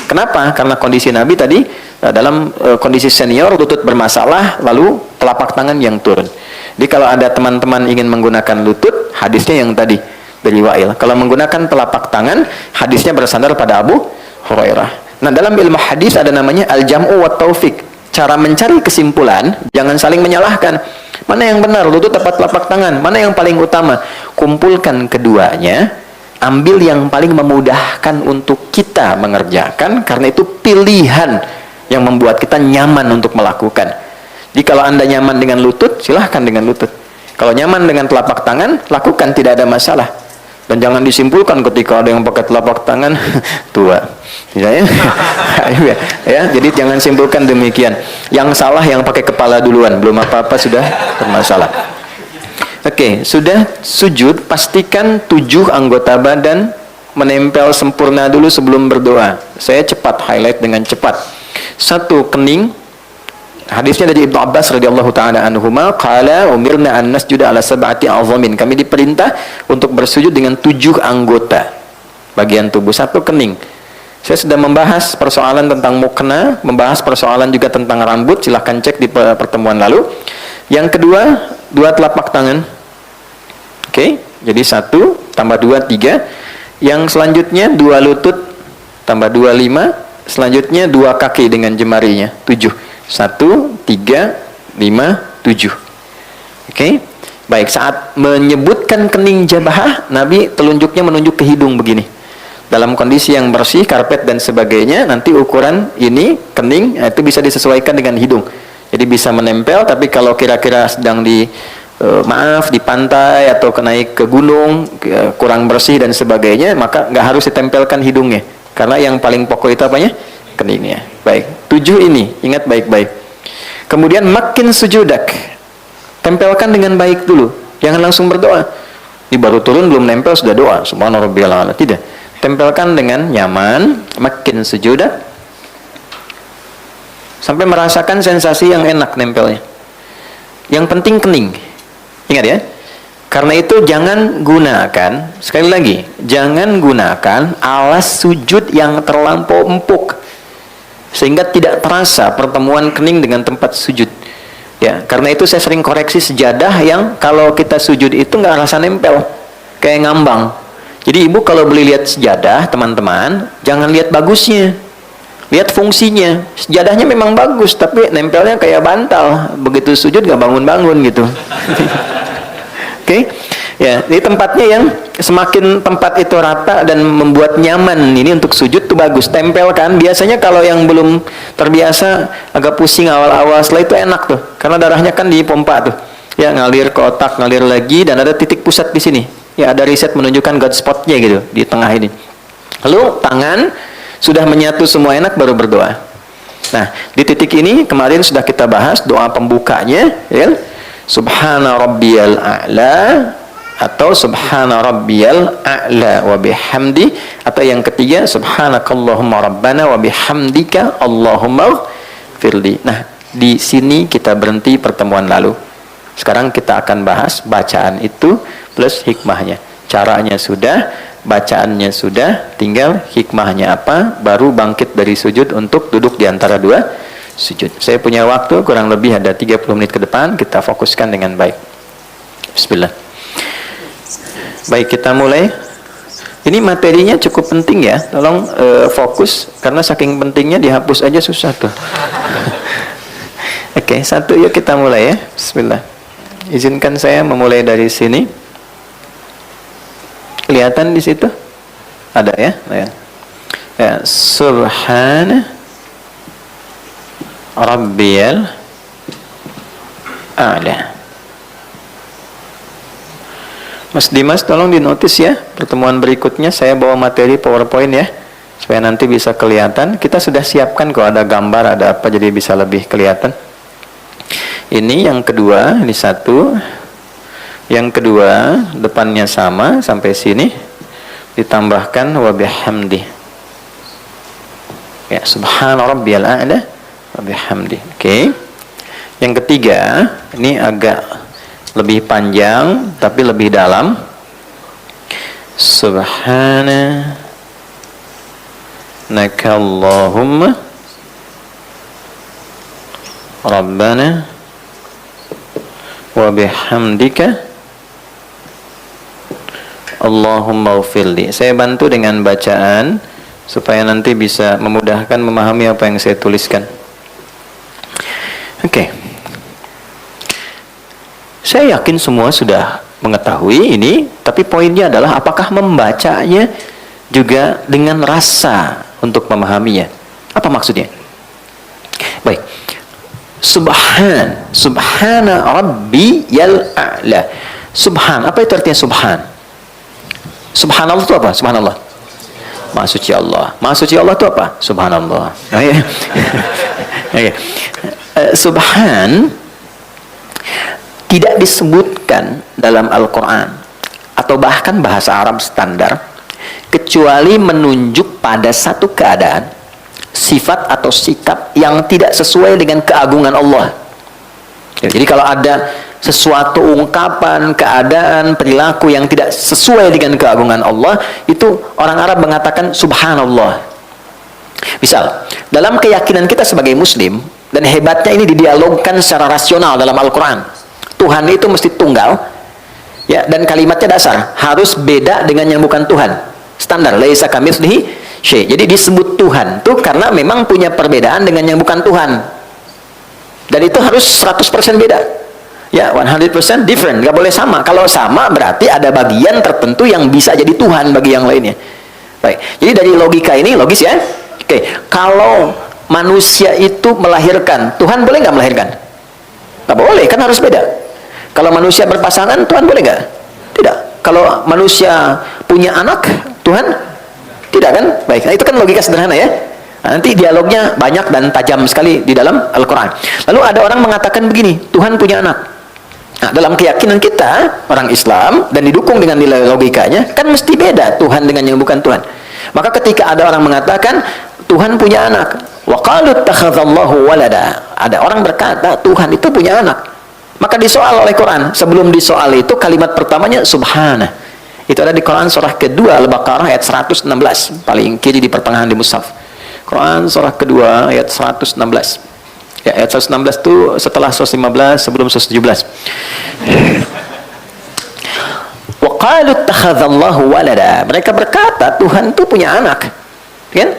Kenapa? Karena kondisi Nabi tadi dalam kondisi senior, lutut bermasalah, lalu telapak tangan yang turun. Jadi kalau ada teman-teman ingin menggunakan lutut, hadisnya yang tadi dari Wa'il. Kalau menggunakan telapak tangan, hadisnya bersandar pada Abu Hurairah. Nah, dalam ilmu hadis ada namanya al-jam'u wa taufiq. Cara mencari kesimpulan, jangan saling menyalahkan. Mana yang benar, lutut atau telapak tangan? Mana yang paling utama? Kumpulkan keduanya, ambil yang paling memudahkan untuk kita mengerjakan, karena itu pilihan yang membuat kita nyaman untuk melakukan. Jadi kalau Anda nyaman dengan lutut, silahkan dengan lutut. Kalau nyaman dengan telapak tangan, lakukan, tidak ada masalah. Dan jangan disimpulkan ketika ada yang pakai telapak tangan tua, ya, ya. Jadi jangan simpulkan demikian. Yang salah yang pakai kepala duluan, belum apa-apa sudah bermasalah. Oke, sudah sujud, pastikan 7 anggota badan menempel sempurna dulu sebelum berdoa. Saya cepat highlight dengan cepat. 1, kening. Hadisnya dari Ibnu Abbas radhiyallahu taala anhuma, qala umirna an nasjuda ala sab'ati azamin. Kami diperintah untuk bersujud dengan 7 anggota bagian tubuh. 1, kening. Saya sudah membahas persoalan tentang mukna, membahas persoalan juga tentang rambut, silahkan cek di pertemuan lalu. Yang kedua, 2 telapak tangan. Oke, jadi 1 tambah 2 3. Yang selanjutnya 2 lutut tambah 2 5. Selanjutnya 2 kaki dengan jemarinya 7. 1, 3, 5, 7. Oke. Baik, saat menyebutkan kening jabahah, Nabi telunjuknya menunjuk ke hidung begini. Dalam kondisi yang bersih, karpet dan sebagainya, nanti ukuran ini kening itu bisa disesuaikan dengan hidung. Jadi bisa menempel, tapi kalau kira-kira sedang di di pantai atau naik ke gunung, kurang bersih dan sebagainya, maka nggak harus ditempelkan hidungnya. Karena yang paling pokok itu apanya? Keningnya. Baik, 7 ini ingat baik-baik. Kemudian makin sujudak, tempelkan dengan baik dulu, jangan langsung berdoa. Ini baru turun belum nempel sudah doa, subhana rabbiyal a'la. Tidak, tempelkan dengan nyaman, makin sujudak, sampai merasakan sensasi yang enak nempelnya. Yang penting kening, ingat ya. Karena itu jangan gunakan, sekali lagi, jangan gunakan alas sujud yang terlampau empuk, sehingga tidak terasa pertemuan kening dengan tempat sujud. Ya, karena itu saya sering koreksi sejadah yang kalau kita sujud itu nggak rasa nempel, kayak ngambang. Jadi ibu kalau beli lihat sejadah, teman-teman, jangan lihat bagusnya, lihat fungsinya. Sejadahnya memang bagus, tapi nempelnya kayak bantal. Begitu sujud nggak bangun-bangun gitu. Oke, ya, ini tempatnya yang semakin tempat itu rata dan membuat nyaman ini untuk sujud tuh bagus. Tempelkan. Biasanya kalau yang belum terbiasa agak pusing awal-awal, setelah itu enak tuh, karena darahnya kan dipompa tuh, ya ngalir ke otak, ngalir lagi, dan ada titik pusat di sini. Ya ada riset menunjukkan God spotnya gitu di tengah ini. Lalu tangan sudah menyatu semua enak, baru berdoa. Nah di titik ini kemarin sudah kita bahas doa pembukanya, ya. subhana rabbiyal a'la atau subhana rabbiyal a'la wa bihamdi, atau yang ketiga subhanakallahumma rabbana wa bihamdika allahumma firli. Nah, di sini kita berhenti pertemuan lalu. Sekarang kita akan bahas bacaan itu plus hikmahnya. Caranya sudah, bacaannya sudah, tinggal hikmahnya apa, baru bangkit dari sujud untuk duduk di antara dua sujud. Saya punya waktu kurang lebih ada 30 menit ke depan, kita fokuskan dengan baik. Bismillah. Baik, kita mulai. Ini materinya cukup penting ya, tolong fokus, karena saking pentingnya dihapus aja susah tuh. Oke, satu yuk kita mulai ya. Bismillah. Izinkan saya memulai dari sini. Kelihatan di situ? Ada ya? Ya, subhana rabbiyal a'la. Mas Dimas tolong dinotis ya, pertemuan berikutnya saya bawa materi PowerPoint ya, supaya nanti bisa kelihatan. Kita sudah siapkan kok, ada gambar, ada apa, jadi bisa lebih kelihatan. Ini yang kedua, ini satu. Yang kedua, depannya sama sampai sini, ditambahkan wa bihamdi. Ya, subhana rabbiyal a'la wa bihamdi. Oke. Yang ketiga, ini agak lebih panjang tapi lebih dalam. Subhana nakallahumma rabbana wa bihamdika allahumma ufirli. Saya bantu dengan bacaan supaya nanti bisa memudahkan memahami apa yang saya tuliskan. Oke. Saya yakin semua sudah mengetahui ini, tapi poinnya adalah apakah membacanya juga dengan rasa untuk memahaminya. Apa maksudnya? Baik. Subhana rabbiyal a'la. Subhan, apa itu artinya subhan? Subhanallah itu apa? Subhanallah. Maha suci Allah. Maha suci Allah itu apa? Subhanallah. Subhan tidak disebutkan dalam Al-Quran atau bahkan bahasa Arab standar kecuali menunjuk pada satu keadaan, sifat atau sikap yang tidak sesuai dengan keagungan Allah. Jadi kalau ada sesuatu ungkapan, keadaan, perilaku yang tidak sesuai dengan keagungan Allah, itu orang Arab mengatakan subhanallah. Misal, dalam keyakinan kita sebagai muslim, dan hebatnya ini didialogkan secara rasional dalam Al-Quran, Tuhan itu mesti tunggal ya, dan kalimatnya dasar harus beda dengan yang bukan Tuhan, standar laisa kamitslihi syai'. Jadi disebut Tuhan tuh karena memang punya perbedaan dengan yang bukan Tuhan, dan itu harus 100% beda ya, 100% different, nggak boleh sama. Kalau sama berarti ada bagian tertentu yang bisa jadi Tuhan bagi yang lainnya. Baik, jadi dari logika ini logis ya. Oke, kalau manusia itu melahirkan, Tuhan boleh nggak melahirkan? Nggak boleh, kan harus beda. Kalau manusia berpasangan, Tuhan boleh nggak? Tidak. Kalau manusia punya anak, Tuhan tidak, kan? Baik, nah itu kan logika sederhana ya. Nah, nanti dialognya banyak dan tajam sekali di dalam Al-Quran. Lalu ada orang mengatakan begini, Tuhan punya anak. Nah, dalam keyakinan kita, orang Islam, dan didukung dengan nilai logikanya, kan mesti beda Tuhan dengan yang bukan Tuhan. Maka ketika ada orang mengatakan, Tuhan punya anak, wa qalu ittakhadallahu walada, ada orang berkata, Tuhan itu punya anak. Maka disoal oleh Quran. Sebelum disoal itu kalimat pertamanya subhana. Itu ada di Quran surah kedua Al-Baqarah ayat 116, paling kiri di pertengahan di mushaf. Quran surah kedua ayat 116. Ya, ayat 116 itu setelah 115, sebelum 117. Wa qalu ittakhadallahu walada. Mereka berkata Tuhan itu punya anak. Kan?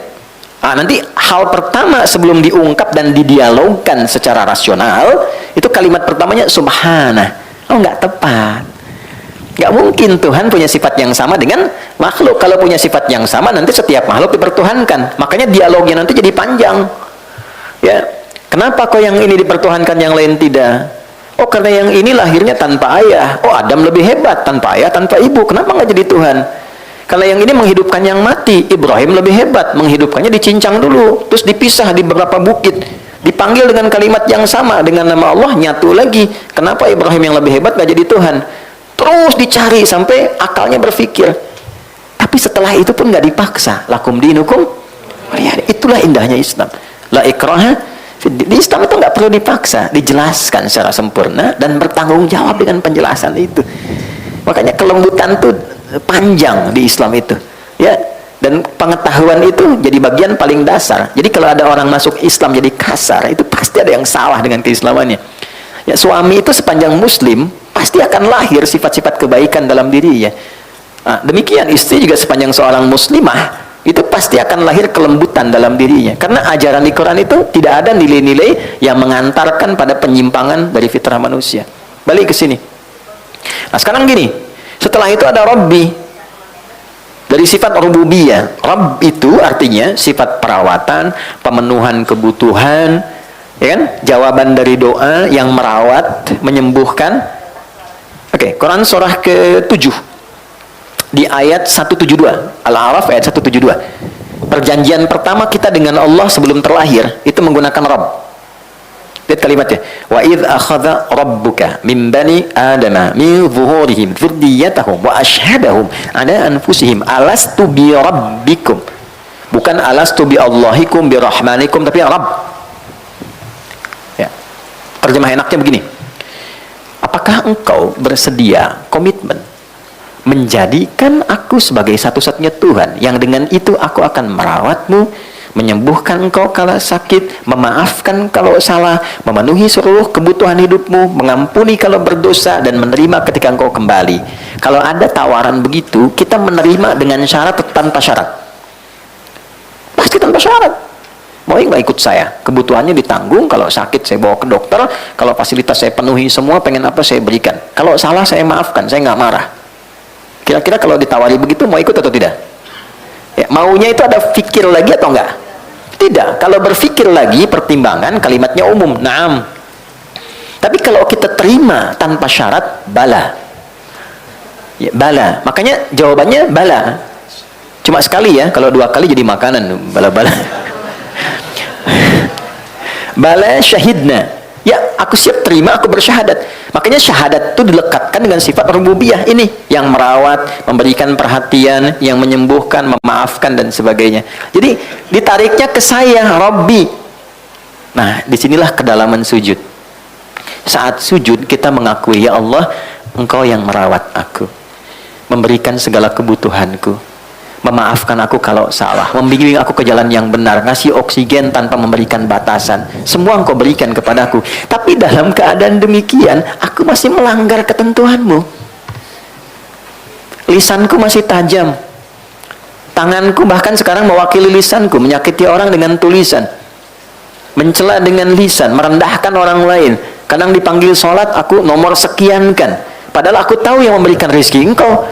Nah, nanti hal pertama sebelum diungkap dan didialogkan secara rasional, itu kalimat pertamanya subhana. Oh, nggak tepat. Nggak mungkin Tuhan punya sifat yang sama dengan makhluk. Kalau punya sifat yang sama, nanti setiap makhluk dipertuhankan. Makanya dialognya nanti jadi panjang. Ya, kenapa kok yang ini dipertuhankan, yang lain tidak? Oh, karena yang ini lahirnya tanpa ayah. Oh, Adam lebih hebat, tanpa ayah, tanpa ibu. Kenapa nggak jadi Tuhan? Kalau yang ini menghidupkan yang mati, Ibrahim lebih hebat, menghidupkannya dicincang dulu, terus dipisah di beberapa bukit. Dipanggil dengan kalimat yang sama dengan nama Allah, nyatu lagi. Kenapa Ibrahim yang lebih hebat gak jadi Tuhan? Terus dicari sampai akalnya berpikir. Tapi setelah itu pun gak dipaksa. Lakum dinukum. Itulah indahnya Islam. La ikraha. Di Islam itu nggak perlu dipaksa, dijelaskan secara sempurna dan bertanggung jawab dengan penjelasan itu. Makanya kelembutan itu panjang di Islam itu, ya. Dan pengetahuan itu jadi bagian paling dasar. Jadi kalau ada orang masuk Islam jadi kasar, itu pasti ada yang salah dengan keislamannya. Ya, suami itu sepanjang Muslim pasti akan lahir sifat-sifat kebaikan dalam dirinya. Nah, demikian istri juga sepanjang seorang Muslimah itu pasti akan lahir kelembutan dalam dirinya, karena ajaran di Quran itu tidak ada nilai-nilai yang mengantarkan pada penyimpangan dari fitrah manusia. Balik ke sini. Nah sekarang gini, setelah itu ada Rabbi, dari sifat rububiyah. Rabb itu artinya sifat perawatan, pemenuhan kebutuhan, ya kan? Jawaban dari doa yang merawat, menyembuhkan. Oke, Quran surah ke-7 di ayat 172, Al-A'raf ayat 172. Perjanjian pertama kita dengan Allah sebelum terlahir itu menggunakan Rabb. Lihat kalimatnya. Wa idz akhadha rabbuka min bani adama min zuhurihim dzurriyyatahum wa asyhadahum ala anfusihim alastu bi rabbikum. Bukan alastu bi Allahikum bi rahmanikum, tapi Rabb. Ya. Terjemah enaknya begini. Apakah engkau bersedia komitmen menjadikan aku sebagai satu-satunya Tuhan yang dengan itu aku akan merawatmu, menyembuhkan engkau kalau sakit, memaafkan kalau salah, memenuhi seluruh kebutuhan hidupmu, mengampuni kalau berdosa, dan menerima ketika engkau kembali. Kalau ada tawaran begitu, kita menerima dengan syarat atau tanpa syarat? Pasti tanpa syarat. Mau nggak ikut saya? Kebutuhannya ditanggung, kalau sakit saya bawa ke dokter, kalau fasilitas saya penuhi semua, pengen apa saya berikan. Kalau salah saya maafkan, saya nggak marah. Kira-kira kalau ditawari begitu mau ikut atau tidak? Ya, maunya itu ada fikir lagi atau enggak? Tidak. Kalau berfikir lagi, pertimbangan kalimatnya umum, na'am. Tapi kalau kita terima tanpa syarat, bala. Ya, bala. Makanya jawabannya bala. Cuma sekali ya, kalau 2 kali jadi makanan, bala-bala. Bala syahidna. Ya, aku siap terima, aku bersyahadat. Makanya syahadat itu dilekatkan dengan sifat rububiyah ini, yang merawat, memberikan perhatian, yang menyembuhkan, memaafkan, dan sebagainya. Jadi ditariknya ke saya, Rabbi. Nah, disinilah kedalaman sujud. Saat sujud kita mengakui, ya Allah, Engkau yang merawat aku, memberikan segala kebutuhanku, memaafkan aku kalau salah, membimbing aku ke jalan yang benar, ngasih oksigen tanpa memberikan batasan. Semua Engkau berikan kepadaku. Tapi dalam keadaan demikian, aku masih melanggar ketentuanmu. Lisanku masih tajam. Tanganku bahkan sekarang mewakili lisanku, menyakiti orang dengan tulisan, mencela dengan lisan, merendahkan orang lain. Kadang dipanggil sholat, aku nomor sekian kan. Padahal aku tahu yang memberikan rezeki Engkau,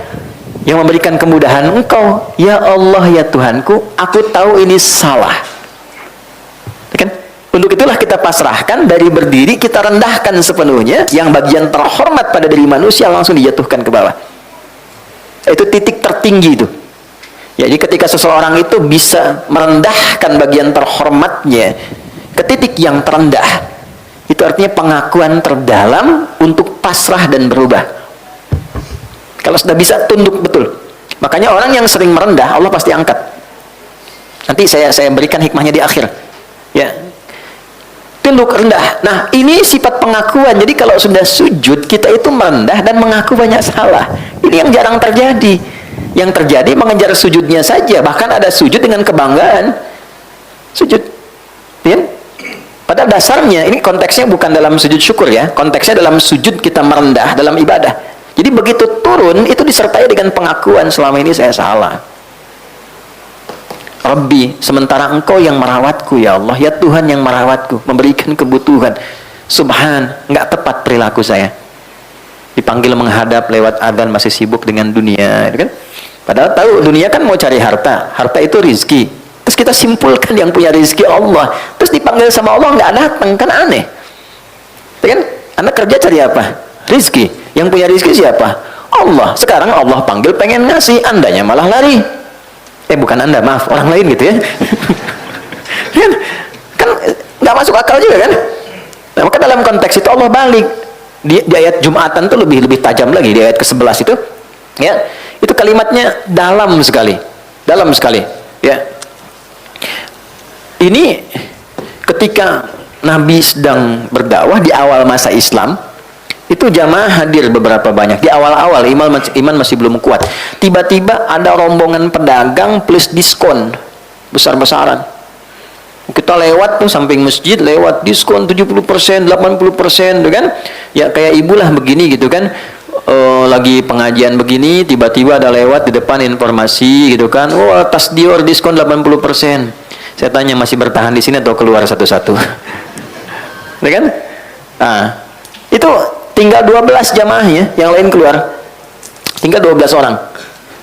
yang memberikan kemudahan Engkau. Ya Allah, ya Tuhanku, aku tahu ini salah. Kan? Untuk itulah kita pasrahkan, dari berdiri kita rendahkan sepenuhnya, yang bagian terhormat pada diri manusia langsung dijatuhkan ke bawah. Itu titik tertinggi itu. Jadi ketika seseorang itu bisa merendahkan bagian terhormatnya ke titik yang terendah, itu artinya pengakuan terdalam untuk pasrah dan berubah. Kalau sudah bisa tunduk betul. Makanya orang yang sering merendah, Allah pasti angkat. Nanti saya berikan hikmahnya di akhir. Ya. Tunduk rendah. Nah, ini sifat pengakuan. Jadi kalau sudah sujud, kita itu merendah dan mengaku banyak salah. Ini yang jarang terjadi. Yang terjadi mengejar sujudnya saja. Bahkan ada sujud dengan kebanggaan. Sujud. Ya? Pada dasarnya, ini konteksnya bukan dalam sujud syukur ya. Konteksnya dalam sujud kita merendah, dalam ibadah. Jadi begitu turun, itu disertai dengan pengakuan, selama ini saya salah. Rabbi, sementara Engkau yang merawatku, ya Allah, ya Tuhan yang merawatku, memberikan kebutuhan. Subhan, nggak tepat perilaku saya. Dipanggil menghadap lewat adzan masih sibuk dengan dunia, kan? Padahal tahu dunia kan mau cari harta, harta itu rizki. Terus kita simpulkan yang punya rizki Allah, terus dipanggil sama Allah nggak datang, kan aneh. Kan? Anda kerja cari apa? Rizki. Yang punya rizki siapa? Allah. Sekarang Allah panggil pengen ngasih, Andanya malah lari. Bukan Anda, maaf, orang lain gitu ya. kan Nggak masuk akal juga kan? Nah, maka dalam konteks itu Allah balik di ayat Jumatan tuh lebih tajam lagi, di ayat ke-11 itu, ya, itu kalimatnya dalam sekali, ya. Ini ketika Nabi sedang berdakwah di awal masa Islam, itu jamaah hadir beberapa banyak. Di awal-awal iman masih belum kuat. Tiba-tiba ada rombongan pedagang plus diskon besar-besaran. Kita lewat tuh samping masjid, lewat diskon 70%, 80%, tuh kan? Ya kayak ibulah begini gitu kan. Lagi pengajian begini, tiba-tiba ada lewat di depan informasi gitu kan. Wah, tas Dior diskon 80%. Saya tanya, masih bertahan di sini atau keluar satu-satu? Tuh kan? Nah, itu tinggal 12 jamaahnya, yang lain keluar. Tinggal 12 orang.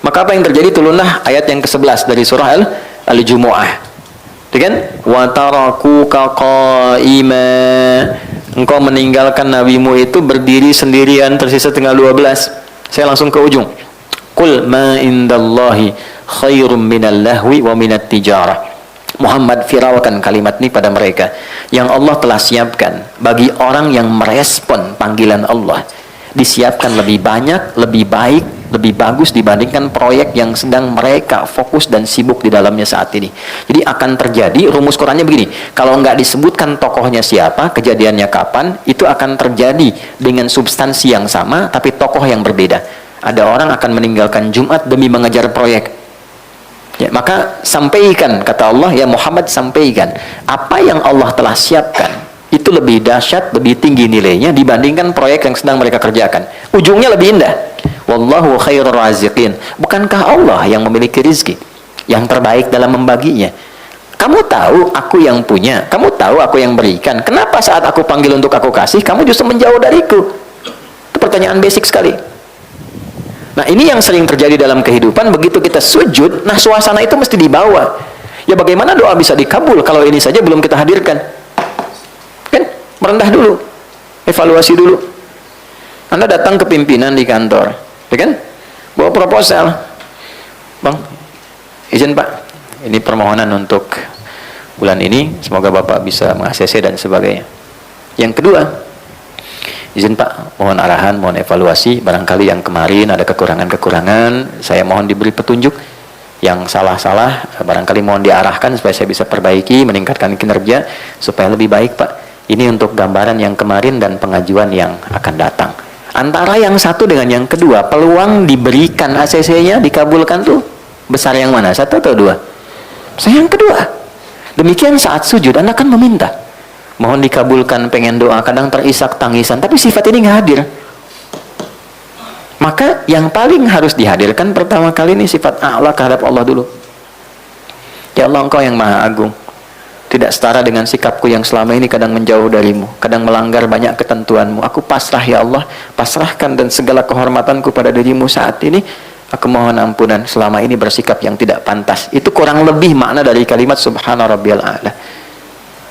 Maka apa yang terjadi? Turunlah ayat yang ke-11 dari surah Al-Jumu'ah. Kan? Wa tarakuka qaima. Engkau meninggalkan nabimu itu berdiri sendirian, tersisa tinggal 12. Saya langsung ke ujung. Qul ma indallahi khairum minal lahwi wa minat tijarah. Muhammad firalkan kalimat ini pada mereka. Yang Allah telah siapkan bagi orang yang merespon panggilan Allah, disiapkan lebih banyak, lebih baik, lebih bagus dibandingkan proyek yang sedang mereka fokus dan sibuk di dalamnya saat ini. Jadi akan terjadi, rumus Qurannya begini, kalau nggak disebutkan tokohnya siapa, kejadiannya kapan, itu akan terjadi dengan substansi yang sama tapi tokoh yang berbeda. Ada orang akan meninggalkan Jumat demi mengejar proyek. Ya, maka sampaikan, kata Allah, ya Muhammad, sampaikan apa yang Allah telah siapkan. Itu lebih dahsyat, lebih tinggi nilainya dibandingkan proyek yang sedang mereka kerjakan. Ujungnya lebih indah. Wallahu khairur raziqin. Bukankah Allah yang memiliki rizki yang terbaik dalam membaginya? Kamu tahu aku yang punya, kamu tahu aku yang berikan. Kenapa saat aku panggil untuk aku kasih, kamu justru menjauh dariku? Itu pertanyaan basic sekali. Nah, ini yang sering terjadi dalam kehidupan. Begitu kita sujud, nah suasana itu mesti dibawa. Ya bagaimana doa bisa dikabul kalau ini saja belum kita hadirkan? Kan merendah dulu, evaluasi dulu. Anda datang ke pimpinan di kantor, ya kan? Bawa proposal, bang, izin pak, ini permohonan untuk bulan ini, semoga bapak bisa meng-ACC dan sebagainya. Yang kedua, izin pak, mohon arahan, mohon evaluasi, barangkali yang kemarin ada kekurangan-kekurangan, saya mohon diberi petunjuk. Yang salah-salah, barangkali mohon diarahkan supaya saya bisa perbaiki, meningkatkan kinerja supaya lebih baik pak. Ini untuk gambaran yang kemarin dan pengajuan yang akan datang. Antara yang satu dengan yang kedua, peluang diberikan ACC-nya, dikabulkan tuh besar yang mana? Satu atau dua? Saya yang kedua. Demikian saat sujud, Anda kan meminta, mohon dikabulkan, pengen doa, kadang terisak tangisan, tapi sifat ini nggak hadir. Maka yang paling harus dihadirkan pertama kali ini sifat a'la kehadap Allah dulu. Ya Allah, Engkau yang Maha Agung. Tidak setara dengan sikapku yang selama ini kadang menjauh darimu, kadang melanggar banyak ketentuanmu. Aku pasrah ya Allah, pasrahkan dan segala kehormatanku pada dirimu saat ini. Aku mohon ampunan selama ini bersikap yang tidak pantas. Itu kurang lebih makna dari kalimat subhana rabbiyal a'la.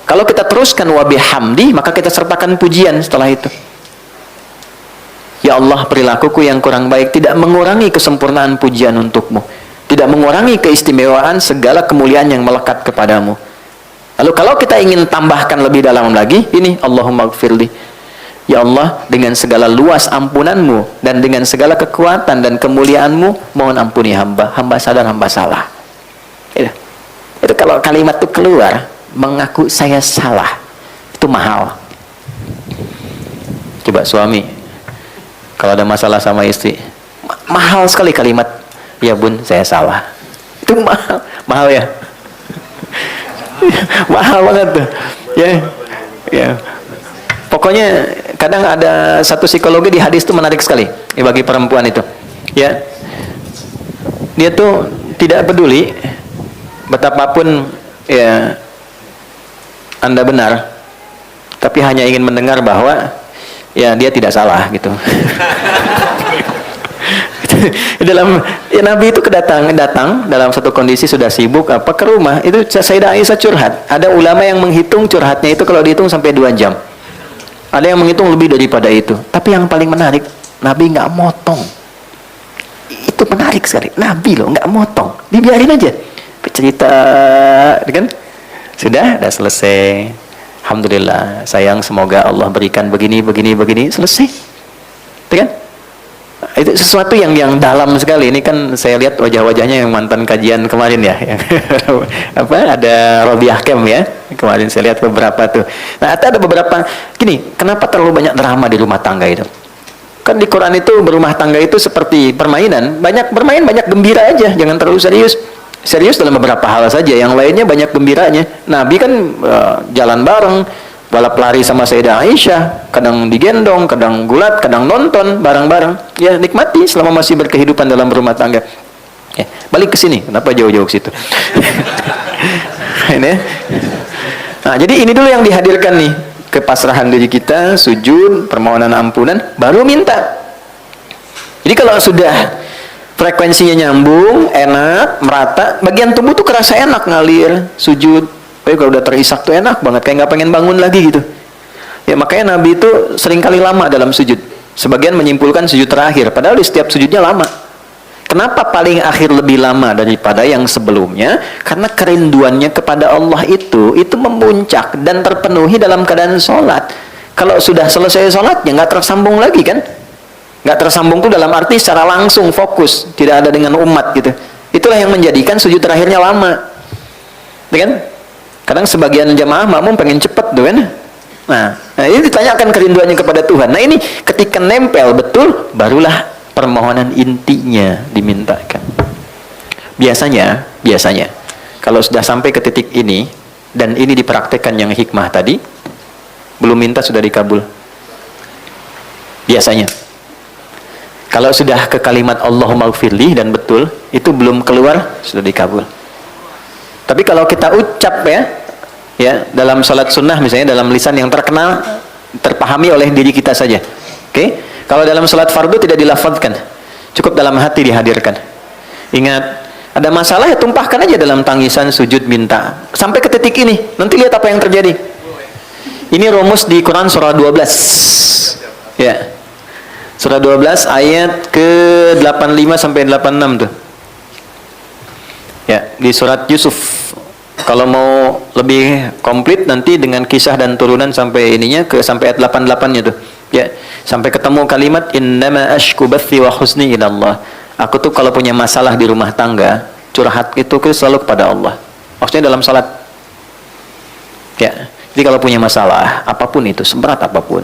Kalau kita teruskan wa bihamdi, maka kita sertakan pujian setelah itu. Ya Allah, perilakuku yang kurang baik tidak mengurangi kesempurnaan pujian untukmu, tidak mengurangi keistimewaan segala kemuliaan yang melekat kepadamu. Lalu kalau kita ingin tambahkan lebih dalam lagi, ini Allahumma gfirli. Ya Allah, dengan segala luas ampunanmu dan dengan segala kekuatan dan kemuliaanmu, mohon ampuni hamba. Hamba sadar, hamba salah. Itu kalau kalimat itu keluar, mengaku saya salah, itu mahal. Coba suami, kalau ada masalah sama istri, mahal sekali kalimat, ya bun, saya salah. Itu mahal, mahal ya. Mahal banget tuh, ya. Pokoknya kadang ada satu psikologi di hadis itu menarik sekali bagi perempuan itu, ya. Dia tuh tidak peduli betapapun ya Anda benar, tapi hanya ingin mendengar bahwa ya dia tidak salah gitu. Dalam ya, Nabi itu datang dalam satu kondisi sudah sibuk apa ke rumah, itu Sayyidah Aisyah curhat. Ada ulama yang menghitung curhatnya itu kalau dihitung sampai 2 jam. Ada yang menghitung lebih daripada itu. Tapi yang paling menarik, Nabi nggak motong. Itu menarik sekali. Nabi loh nggak motong, dibiarin aja. Cerita, kan? Sudah selesai. Alhamdulillah, sayang, semoga Allah berikan begini, selesai. Itu kan? Itu sesuatu yang dalam sekali. Ini kan saya lihat wajah-wajahnya yang mantan kajian kemarin ya, yang ada Robiah Kem ya, kemarin saya lihat beberapa tuh. Nah, ada beberapa gini, kenapa terlalu banyak drama di rumah tangga itu? Kan di Quran itu berumah tangga itu seperti permainan, banyak bermain, banyak gembira aja, jangan terlalu serius. Serius dalam beberapa hal saja, yang lainnya banyak gembiranya. Nabi kan jalan bareng, balap lari sama Sayyidah Aisyah, kadang digendong, kadang gulat, kadang nonton bareng-bareng. Ya, nikmati selama masih berkehidupan dalam rumah tangga. Ya, balik ke sini, kenapa jauh-jauh ke situ? Ini. Nah, jadi ini dulu yang dihadirkan nih, kepasrahan diri kita, sujud, permohonan ampunan, baru minta. Jadi kalau sudah frekuensinya nyambung, enak, merata, bagian tubuh tuh kerasa enak ngalir, sujud. Kalau udah terisak tuh enak banget, kayak nggak pengen bangun lagi gitu. Ya makanya Nabi itu sering kali lama dalam sujud. Sebagian menyimpulkan sujud terakhir, padahal di setiap sujudnya lama. Kenapa paling akhir lebih lama daripada yang sebelumnya? Karena kerinduannya kepada Allah itu memuncak dan terpenuhi dalam keadaan sholat. Kalau sudah selesai sholatnya nggak tersambung lagi kan? Nggak tersambung tuh dalam arti secara langsung fokus, tidak ada dengan umat gitu. Itulah yang menjadikan sujud terakhirnya lama, kan? Kadang sebagian jamaah makmum pengen cepet tuh kan? Nah ini ditanyakan kerinduannya kepada Tuhan. Nah ini ketika nempel betul, barulah permohonan intinya dimintakan. Biasanya kalau sudah sampai ke titik ini dan ini dipraktekkan yang hikmah tadi, belum minta sudah dikabul. Biasanya. Kalau sudah ke kalimat Allahumma gfirli dan betul, itu belum keluar, sudah dikabul. Tapi kalau kita ucap ya dalam salat sunnah misalnya, dalam lisan yang terkenal, terpahami oleh diri kita saja. Oke? Kalau dalam salat fardu tidak dilafadzkan, cukup dalam hati dihadirkan. Ingat, ada masalah ya tumpahkan aja dalam tangisan, sujud, minta. Sampai ke titik ini, nanti lihat apa yang terjadi. Ini rumus di Quran surah 12. Ya. Surah 12 ayat ke-85 sampai 86 tuh. Ya, di surat Yusuf. Kalau mau lebih komplit nanti dengan kisah dan turunan sampai ininya sampai ayat 88-nya tuh. Ya, sampai ketemu kalimat innama ashku bathi wa husni ila Allah. Aku tuh kalau punya masalah di rumah tangga, curhat itu selalu kepada Allah. Maksudnya dalam salat. Ya, jadi kalau punya masalah apapun itu, seberat apapun,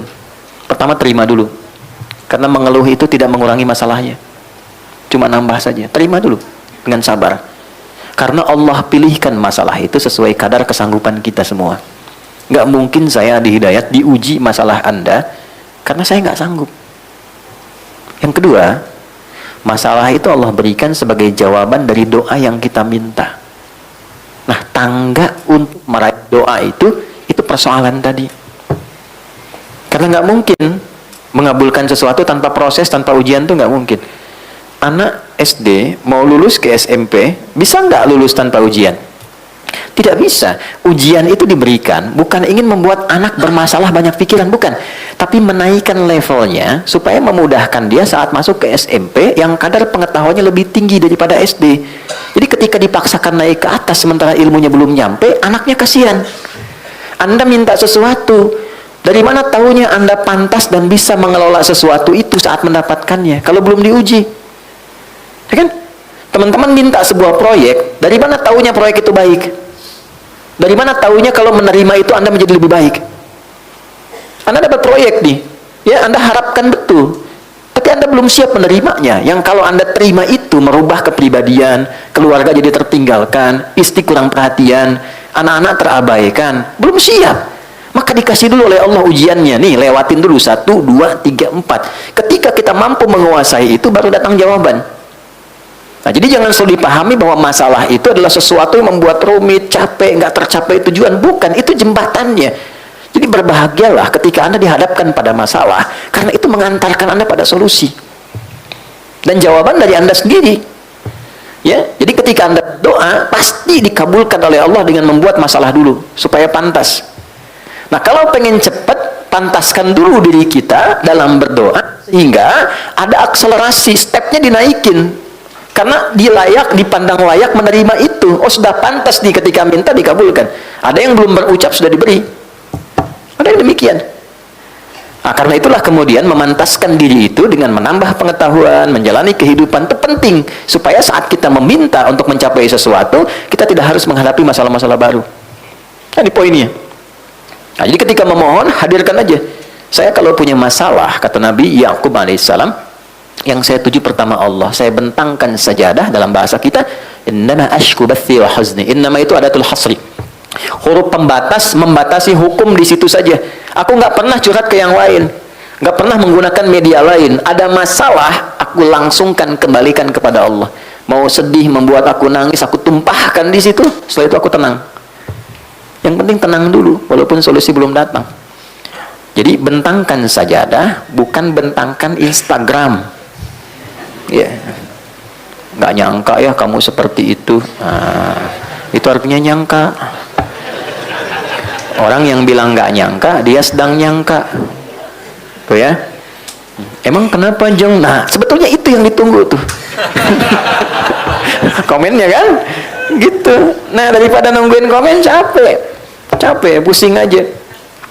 pertama terima dulu. Karena mengeluh itu tidak mengurangi masalahnya, cuma nambah saja. Terima dulu dengan sabar. Karena Allah pilihkan masalah itu sesuai kadar kesanggupan kita semua. Nggak mungkin saya di hidayat diuji masalah Anda karena saya nggak sanggup. Yang kedua, masalah itu Allah berikan sebagai jawaban dari doa yang kita minta. Nah, tangga untuk meraih doa itu persoalan tadi. Karena nggak mungkin mengabulkan sesuatu tanpa proses, tanpa ujian tuh nggak mungkin. Anak SD mau lulus ke SMP, bisa nggak lulus tanpa ujian? Tidak bisa. Ujian itu diberikan bukan ingin membuat anak bermasalah banyak pikiran, bukan. Tapi menaikkan levelnya supaya memudahkan dia saat masuk ke SMP yang kadar pengetahuannya lebih tinggi daripada SD. Jadi ketika dipaksakan naik ke atas sementara ilmunya belum nyampe, anaknya kasihan. Anda minta sesuatu, dari mana tahunya Anda pantas dan bisa mengelola sesuatu itu saat mendapatkannya kalau belum diuji? Ya kan? Teman-teman minta sebuah proyek, dari mana tahunya proyek itu baik? Dari mana tahunya kalau menerima itu Anda menjadi lebih baik? Anda dapat proyek nih, ya Anda harapkan betul, tapi Anda belum siap menerimanya. Yang kalau Anda terima itu merubah kepribadian, keluarga jadi tertinggalkan, istri kurang perhatian, anak-anak terabaikan, belum siap. Maka dikasih dulu oleh Allah ujiannya. Nih, lewatin dulu 1, 2, 3, 4. Ketika kita mampu menguasai itu, baru datang jawaban. Nah, jadi jangan selalu dipahami bahwa masalah itu adalah sesuatu yang membuat rumit, capek, nggak tercapai tujuan. Bukan, itu jembatannya. Jadi berbahagialah ketika Anda dihadapkan pada masalah, karena itu mengantarkan Anda pada solusi. Dan jawaban dari Anda sendiri. Ya, jadi ketika Anda doa, pasti dikabulkan oleh Allah dengan membuat masalah dulu, supaya pantas. Nah, kalau pengen cepat, pantaskan dulu diri kita dalam berdoa sehingga ada akselerasi, stepnya dinaikin. Karena dipandang layak menerima itu. Oh, sudah pantas nih ketika minta dikabulkan. Ada yang belum berucap sudah diberi. Ada yang demikian. Nah, karena itulah kemudian memantaskan diri itu dengan menambah pengetahuan, menjalani kehidupan itu penting supaya saat kita meminta untuk mencapai sesuatu, kita tidak harus menghadapi masalah-masalah baru. Ini poinnya. Nah, jadi ketika memohon, hadirkan aja. Saya kalau punya masalah, kata Nabi Ya'qub alaihissalam, yang saya tuju pertama Allah, saya bentangkan sajadah dalam bahasa kita, innama ashku bathi wa huzni. Innama itu adatul hasri. Huruf pembatas membatasi hukum di situ saja. Aku nggak pernah curhat ke yang lain, nggak pernah menggunakan media lain. Ada masalah, aku langsungkan kembalikan kepada Allah. Mau sedih, membuat aku nangis, aku tumpahkan di situ. Setelah itu aku tenang. Yang penting tenang dulu, walaupun solusi belum datang. Jadi bentangkan sajadah, bukan bentangkan Instagram. Ya, nggak nyangka ya kamu seperti itu. Nah, itu artinya nyangka. Orang yang bilang nggak nyangka, dia sedang nyangka. Tuh ya. Emang kenapa Jeng? Nah, sebetulnya itu yang ditunggu tuh. Komennya kan? Gitu. Nah, daripada nungguin komen capek. Capek, pusing aja.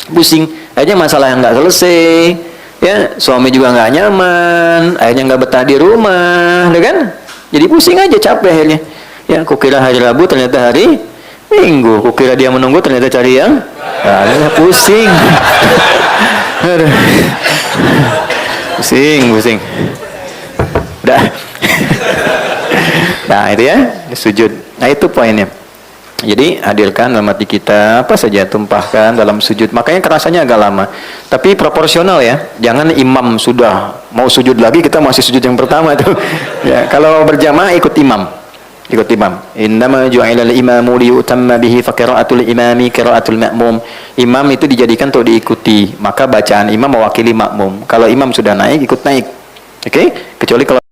Pusing. Akhirnya masalah yang nggak selesai. Ya, suami juga nggak nyaman. Akhirnya nggak betah di rumah, kan? Jadi pusing aja, capek akhirnya. Ya, kukira hari Rabu ternyata hari Minggu, kukira dia menunggu ternyata cari yang pusing. Pusing. Udah. Nah, itu ya, sujud. Nah, itu poinnya. Jadi, hadirkan dalam hati kita apa saja, tumpahkan dalam sujud. Makanya kerasanya agak lama. Tapi proporsional ya. Jangan imam sudah mau sujud lagi, kita masih sujud yang pertama tuh. Ya, kalau berjamaah ikut imam. Ikut imam. Innama ju'ilal imamu liyutamma bihi fa qira'atul imami qira'atul ma'mum. Imam itu dijadikan untuk diikuti, maka bacaan imam mewakili makmum. Kalau imam sudah naik, ikut naik. Oke? Kecuali kalau